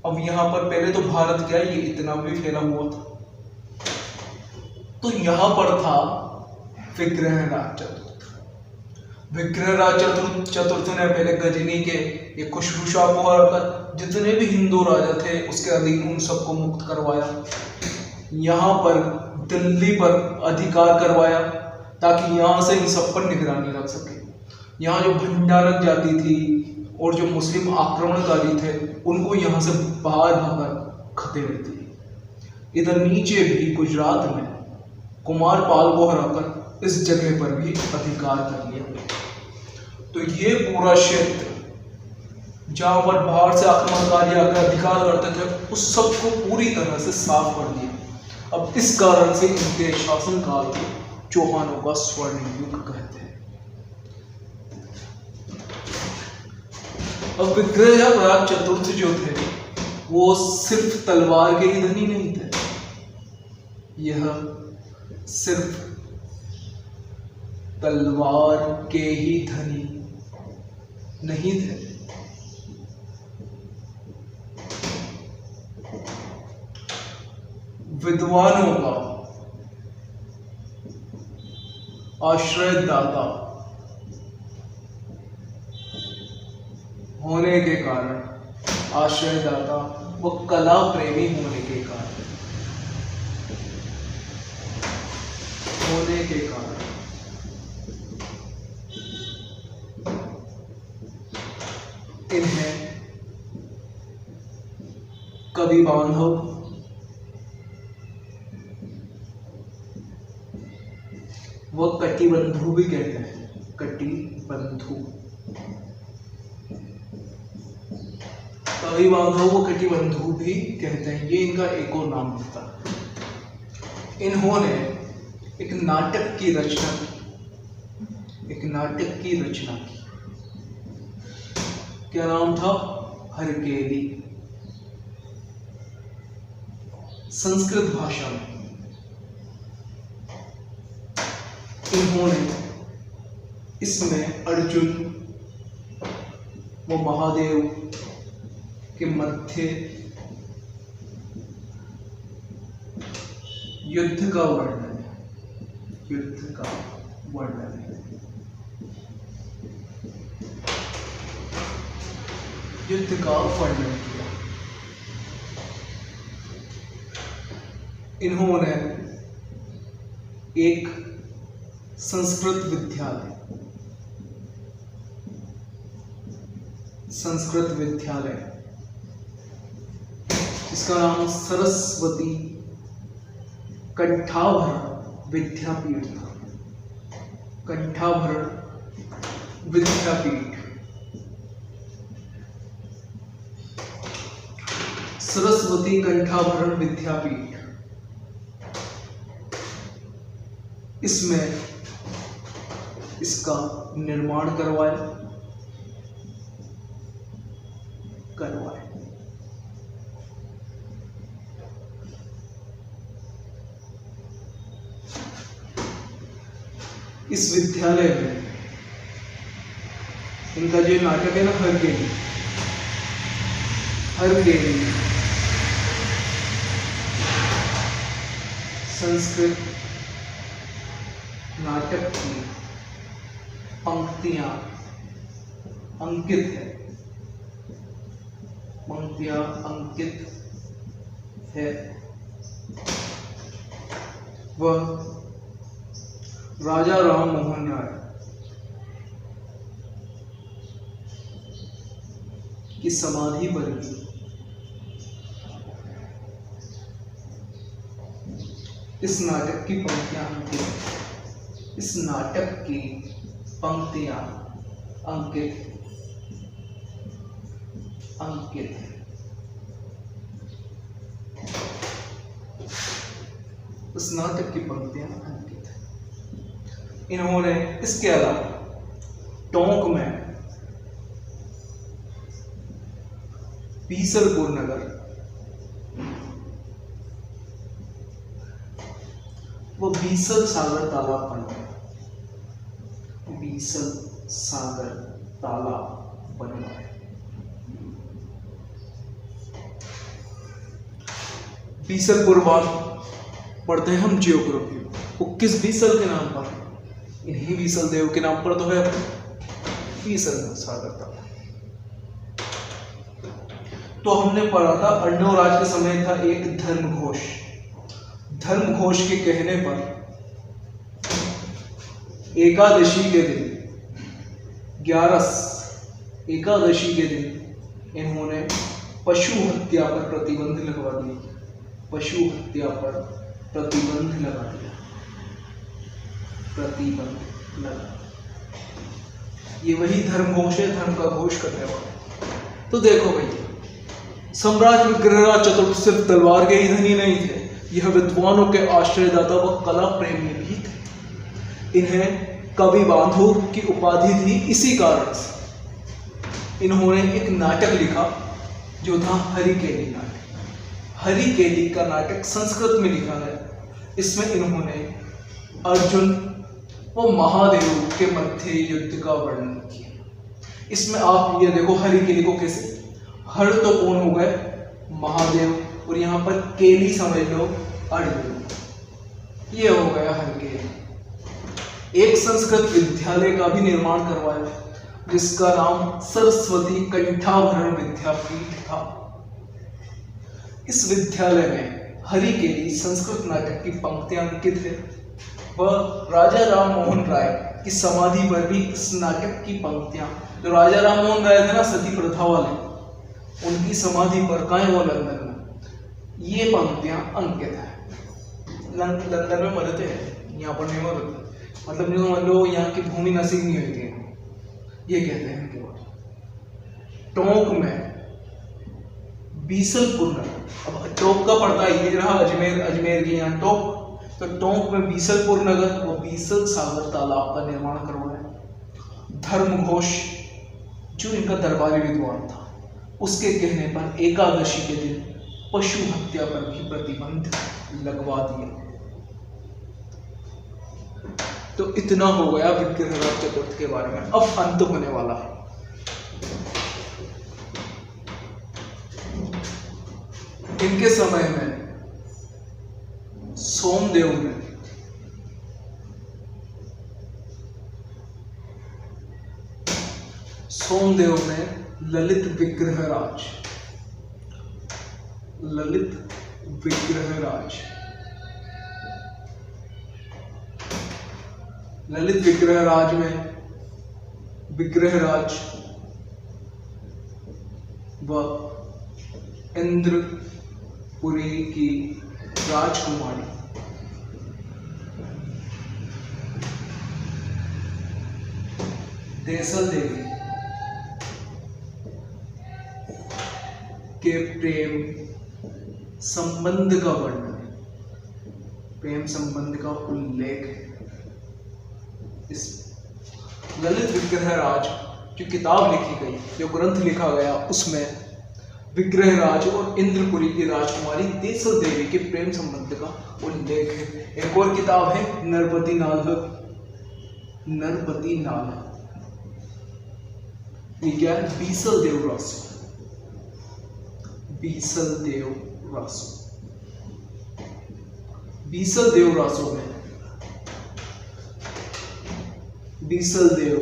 अब यहां पर पहले तो भारत क्या ये इतना भी फैला हुआ था, तो यहां पर था विग्रहराज चतुर्थ ने पहले गजनी के ये खुसरू शाह को हराकर जितने भी हिंदू राजा थे उसके अधीन उन सबको मुक्त करवाया। यहाँ पर दिल्ली पर अधिकार करवाया। ताकि यहाँ से इन सब पर निगरानी रख सके। यहाँ जो भंडारक जाति थी और जो मुस्लिम आक्रमणकारी थे उनको यहाँ से बाहर भागर खदेड़ दी। इधर नीचे भी गुजरात में कुमारपाल को हराकर इस जगह पर भी अधिकार कर लिया। तो ये पूरा क्षेत्र जहाँ पर बाहर से आक्रमणकारी आकर अधिकार करते थे उस सब को पूरी तरह से साफ कर दिया। अब इस कारण से इनके शासनकाल को चौहानों का स्वर्ण युग कहते हैं। अब विग्रहराज चतुर्थ जो थे वो सिर्फ तलवार के ही धनी नहीं थे, यह सिर्फ तलवार के ही धनी नहीं थे, विद्वानों का आश्रयदाता होने के कारण, आश्रयदाता व कला प्रेमी होने के कारण इन्हें कवि बांधव व कटिबंधु भी कहते हैं। कटिबंधु, कवि बांधव व कटिबंधु भी कहते हैं, ये इनका एक और नाम होता है। इन्होंने एक नाटक की रचना की। क्या नाम था? हरकेली। संस्कृत भाषा में इन्होंने इसमें अर्जुन व महादेव के मध्य युद्ध का वर्णन किया। इन्होंने एक संस्कृत विद्यालय जिसका नाम सरस्वती कंठाभरण विद्यापीठ था। कंठाभरण विद्यापीठ, सरस्वती कंठाभरण विद्यापीठ, इसमें इसका निर्माण करवाए। इस विद्यालय में इनका जो नाटक है ना, हरकेली संस्कृत नाटक की पंक्तियां अंकित है। वह राजा राम मोहन राय की समाधि पर भी इस नाटक की पंक्तियां अंकित है। उस नाटक की पंक्तियां अंकित है। इन्होंने इसके अलावा टोंक में बीसलपुर नगर वो बीसल सागर तालाब बनवाए। बीसलपुर बात पढ़ते हैं हम जियोग्राफी, वो किस बीसल के नाम पर? इन्हीं बीसल देव के नाम पर तो है बीसल सागर तालाब। तो हमने पढ़ा था अर्णव राज के समय था एक धर्मघोष के कहने पर एकादशी के दिन, 11 एकादशी के दिन इन्होंने पशु हत्या पर प्रतिबंध लगवा दिया। पशु हत्या पर प्रतिबंध लगा दिया, प्रतिबंध लगा। ये वही धर्म घोष है, धर्म का घोष करने वाला। तो देखो भैया, सम्राट विग्रहराज चतुर्थ सिर्फ तलवार के ही धनी नहीं थे, यह विद्वानों के आश्रयदाता व कला प्रेमी भी थे। इन्हें कवि बांधु की उपाधि थी इसी कारण से। इन्होंने एक नाटक लिखा जो था हरिकेली नाटक। हरिकेली का नाटक संस्कृत में लिखा है। इसमें इन्होंने अर्जुन व महादेव के मध्य युद्ध का वर्णन किया। इसमें आप ये देखो हरिकेली को कैसे, हर तो कौन हो गए, महादेव, और यहाँ पर केली समझ लो अर्जुन। ये हो गया हरिकेली। एक संस्कृत विद्यालय का भी निर्माण करवाया जिसका नाम सरस्वती कंठाभरण विद्यापीठ था। इस विद्यालय में हरिकेली संस्कृत नाटक की पंक्तियां अंकित है व राजा राम मोहन राय की समाधि पर भी इस नाटक की पंक्तियां, जो राजा राम मोहन राय थे ना सती प्रथा वाले, उनकी समाधि पर कहाँ वो लंदन में, ये पंक्तियां अंकित है। लंदन में मरते हैं, यहाँ पर नहीं मरते, मतलब जो मान लो यहाँ की भूमि नसीब नहीं हुई थी, ये कहते हैं इनके बाद। टोंक में बीसलपुर नगर, अब टोंक का पड़ता है, ये रहा अजमेर, अजमेर के यहाँ टोंक, तो टोंक में बीसलपुर नगर व बीसल सागर तालाब का निर्माण करवाया। धर्म घोष जो इनका दरबारी विद्वान था, उसके कहने पर एकादशी के दिन पशु हत्या पर भी प्रतिबंध लगवा दिया। तो इतना हो गया विग्रहराज चतुर्थ के बारे में। अब अंत होने वाला है। इनके समय में सोमदेव ने ललित विग्रहराज में विग्रहराज व इंद्रपुरी की राजकुमारी देसल देवी के प्रेम संबंध का वर्णन, प्रेम संबंध का उल्लेख है। इस ललित विग्रहराज जो किताब लिखी गई, जो ग्रंथ लिखा गया, उसमें विग्रहराज और इंद्रपुरी की राजकुमारी देसल देवी के प्रेम संबंध का उल्लेख है। एक और किताब है नरपति नाल, ये क्या है, बीसल देव रासो में बीसल देव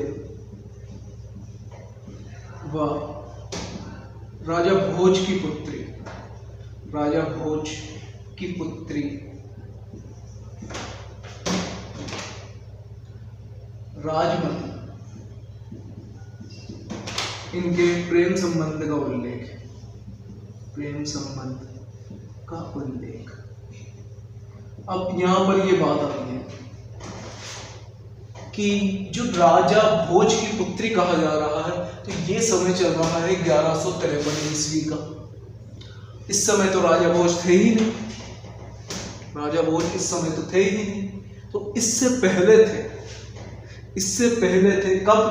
व राजा भोज की पुत्री राजमती, इनके प्रेम संबंध का उल्लेख है। अब यहां पर ये बात आती है कि जो राजा भोज की पुत्री कहा जा रहा है, तो ये समय चल रहा है 1153 ईस्वी का। इस समय तो राजा भोज थे ही नहीं, इस समय तो थे ही नहीं। तो इससे पहले थे कब,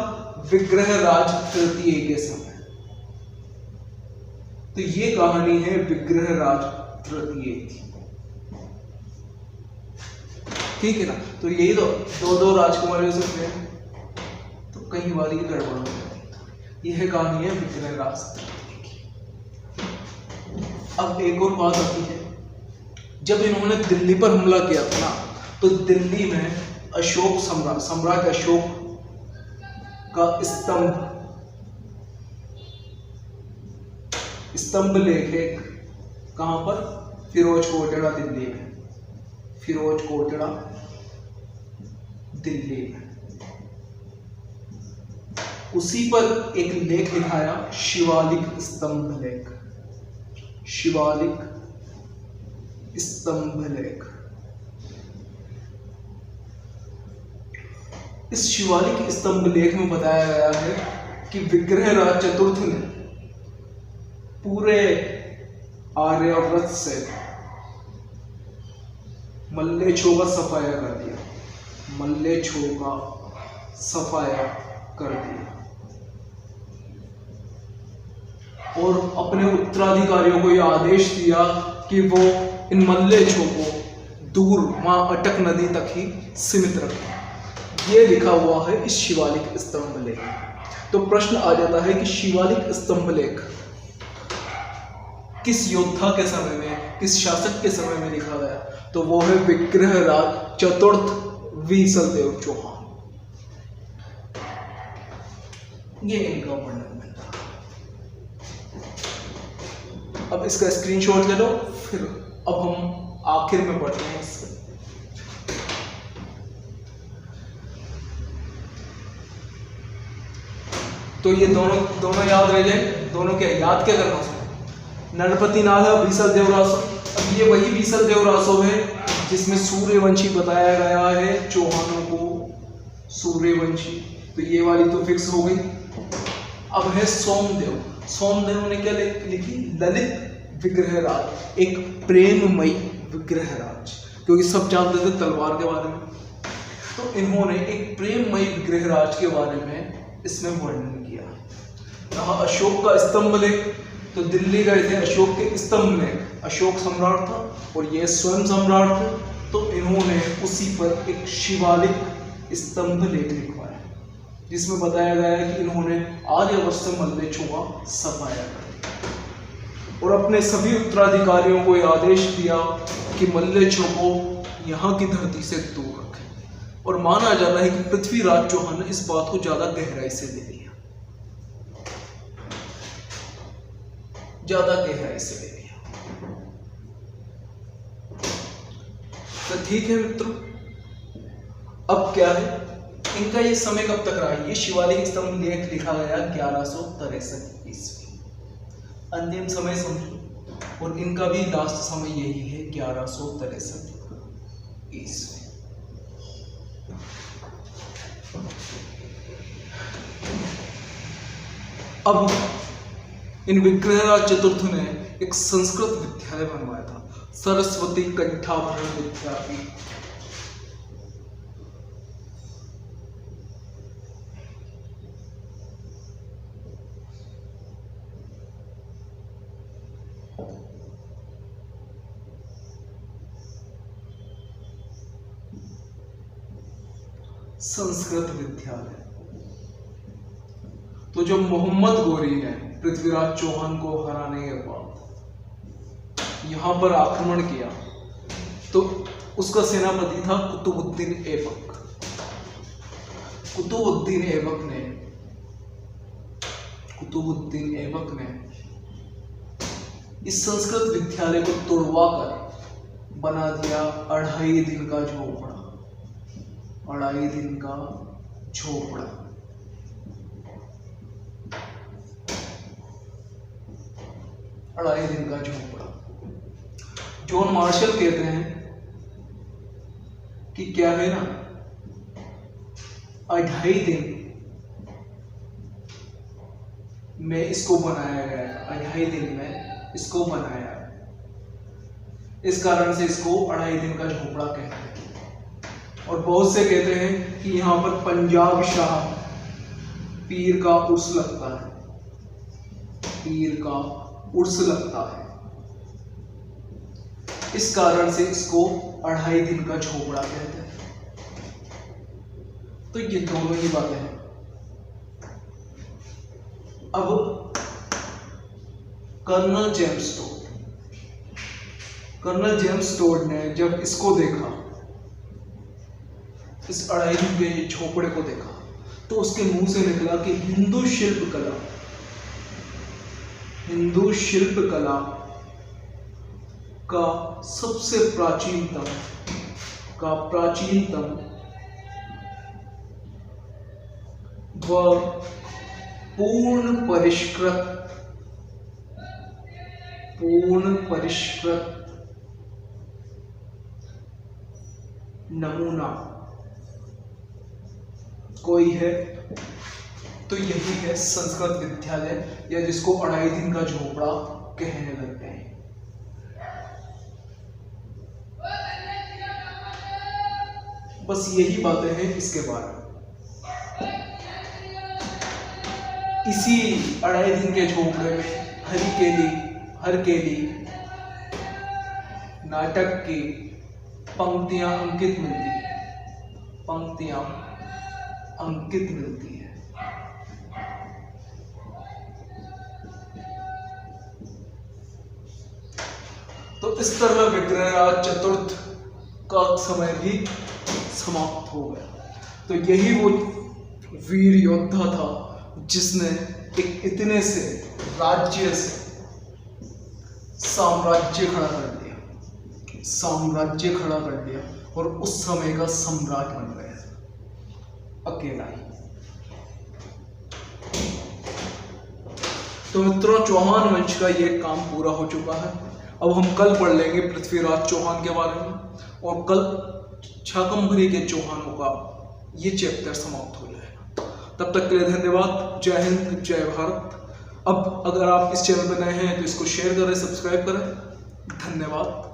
विग्रहराज तृतीय के समय। तो ये कहानी है विग्रहराज तृतीय की, ठीक है ना। तो यही तो दो राजकुमारियों से प्रेम, तो कई बार ये गड़बड़ हो जाती। यह कहानी है विग्रहराज तृतीय की। अब एक और बात आती है, जब इन्होंने दिल्ली पर हमला किया था ना, तो दिल्ली में अशोक सम्राट अशोक का स्तंभ लेखे कहां पर, फिरोज कोटड़ा दिल्ली में, उसी पर एक लेख लिखाया, शिवालिक स्तंभ लेख। शिवालिक स्तंभ लेख। इस शिवालिक स्तंभ लेख में बताया गया है कि विग्रहराज चतुर्थ ने पूरे आर्यावर्त से मल्लेच्छों का सफाया कर दिया। मल्लेच्छों का सफाया कर दिया और अपने उत्तराधिकारियों को यह आदेश दिया कि वो इन मल्लेच्छों को दूर मां अटक नदी तक ही सीमित रखें। ये लिखा हुआ है इस शिवालिक स्तंभ लेख। तो प्रश्न आ जाता है कि शिवालिक स्तंभ लेख किस योद्धा के समय में, किस शासक के समय में लिखा गया? तो वो है विग्रहराज चतुर्थ वीसलदेव चौहान। ये इनका वर्णन मिलता है। अब इसका स्क्रीनशॉट ले लो, फिर अब हम आखिर में पढ़ते हैं इससे। तो ये दोनों याद रह जाए। दोनों क्या याद क्या करना उसमें? नरपति नाल है, बीसलदेव रासो। अब ये वही बीसलदेव रासो है जिसमें सूर्यवंशी बताया गया है, चौहानों को सूर्यवंशी। तो ये वाली तो फिक्स हो गई। अब है सोमदेव। सोमदेव ने क्या लिखी? ललित विग्रहराज, एक प्रेममयी विग्रहराज, क्योंकि सब जानते थे तलवार के बारे में। तो इन्होंने एक प्रेममयी विग्रहराज के बारे में इसमें वर्णन किया। यहाँ अशोक का स्तंभ लेख, तो दिल्ली गए थे अशोक के स्तंभ में। अशोक सम्राट था और ये स्वयं सम्राट थे। तो इन्होंने उसी पर एक शिवालिक स्तंभ लेख लिखवाया जिसमें बताया गया है कि इन्होंने आर्यावर्त से मल्लेच्छों का सफाया कर दिया और अपने सभी उत्तराधिकारियों को यह आदेश दिया कि मल्लेच्छों को यहाँ की धरती से दूर रखें। और माना जाता है कि पृथ्वीराज चौहान ने इस बात को ज्यादा गहराई से ले लिया, ज्यादा गहराई से ले लिया। तो ठीक है मित्रों, अब क्या है इनका ये समय कब तक रहा है? ये शिवालिक स्तंभ लेख लिखा गया 1163 ईस्वी, अंतिम समय समझो। और इनका भी लास्ट समय यही है 1163 ईस्वी। अब इन विग्रहराज चतुर्थ ने एक संस्कृत विद्यालय बनवाया था, सरस्वती कंठाभरण विद्यापीठ। संस्कृत विद्यालय। तो जब मोहम्मद गोरी ने पृथ्वीराज चौहान को हराने के बाद यहां पर आक्रमण किया तो उसका सेनापति था कुतुबुद्दीन ऐबक। कुतुबुद्दीन ऐबक ने इस संस्कृत विद्यालय को तोड़वाकर बना दिया 2.5 दिन का झोपड़ा। 2.5 दिन का झोपड़ा। जॉन मार्शल कहते हैं कि क्या है ना, 2.5 दिन में इसको बनाया गया। 2.5 दिन में इसको बनाया, इस कारण से इसको 2.5 दिन का झोपड़ा कहते हैं। और बहुत से कहते हैं कि यहाँ पर पंजाब शाह पीर का उर्स लगता है, पीर का उर्स लगता है, इस कारण से इसको 2.5 दिन का झोपड़ा कहते हैं। तो ये दोनों ही बातें हैं। अब कर्नल जेम्स टोड ने जब इसको देखा, इस 2.5 दिन के झोपड़े को देखा, तो उसके मुंह से निकला कि हिंदू शिल्प कला का सबसे प्राचीनतम व पूर्ण परिष्कृत नमूना कोई है तो यही है संस्कृत विद्यालय, या जिसको अढ़ाई दिन का झोपड़ा कहने लगते हैं। बस यही बातें हैं इसके बारे में। इसी अढ़ाई दिन के झोपड़े में हरकेली नाटक की पंक्तियां अंकित मिलती है। तो इस तरह विग्रहराज चतुर्थ का समय भी समाप्त हो गया। तो यही वो वीर योद्धा था जिसने एक इतने से राज्य से साम्राज्य खड़ा कर दिया और उस समय का सम्राट बन गया अकेला ही। तो मित्रों, चौहान वंश का ये काम पूरा हो चुका है। अब हम कल पढ़ लेंगे पृथ्वीराज चौहान के बारे में, और कल शाकंभरी के चौहानों का ये चैप्टर समाप्त हो जाएगा। तब तक के लिए धन्यवाद। जय हिंद, जय भारत। अब अगर आप इस चैनल पर नए हैं तो इसको शेयर करें, सब्सक्राइब करें। धन्यवाद।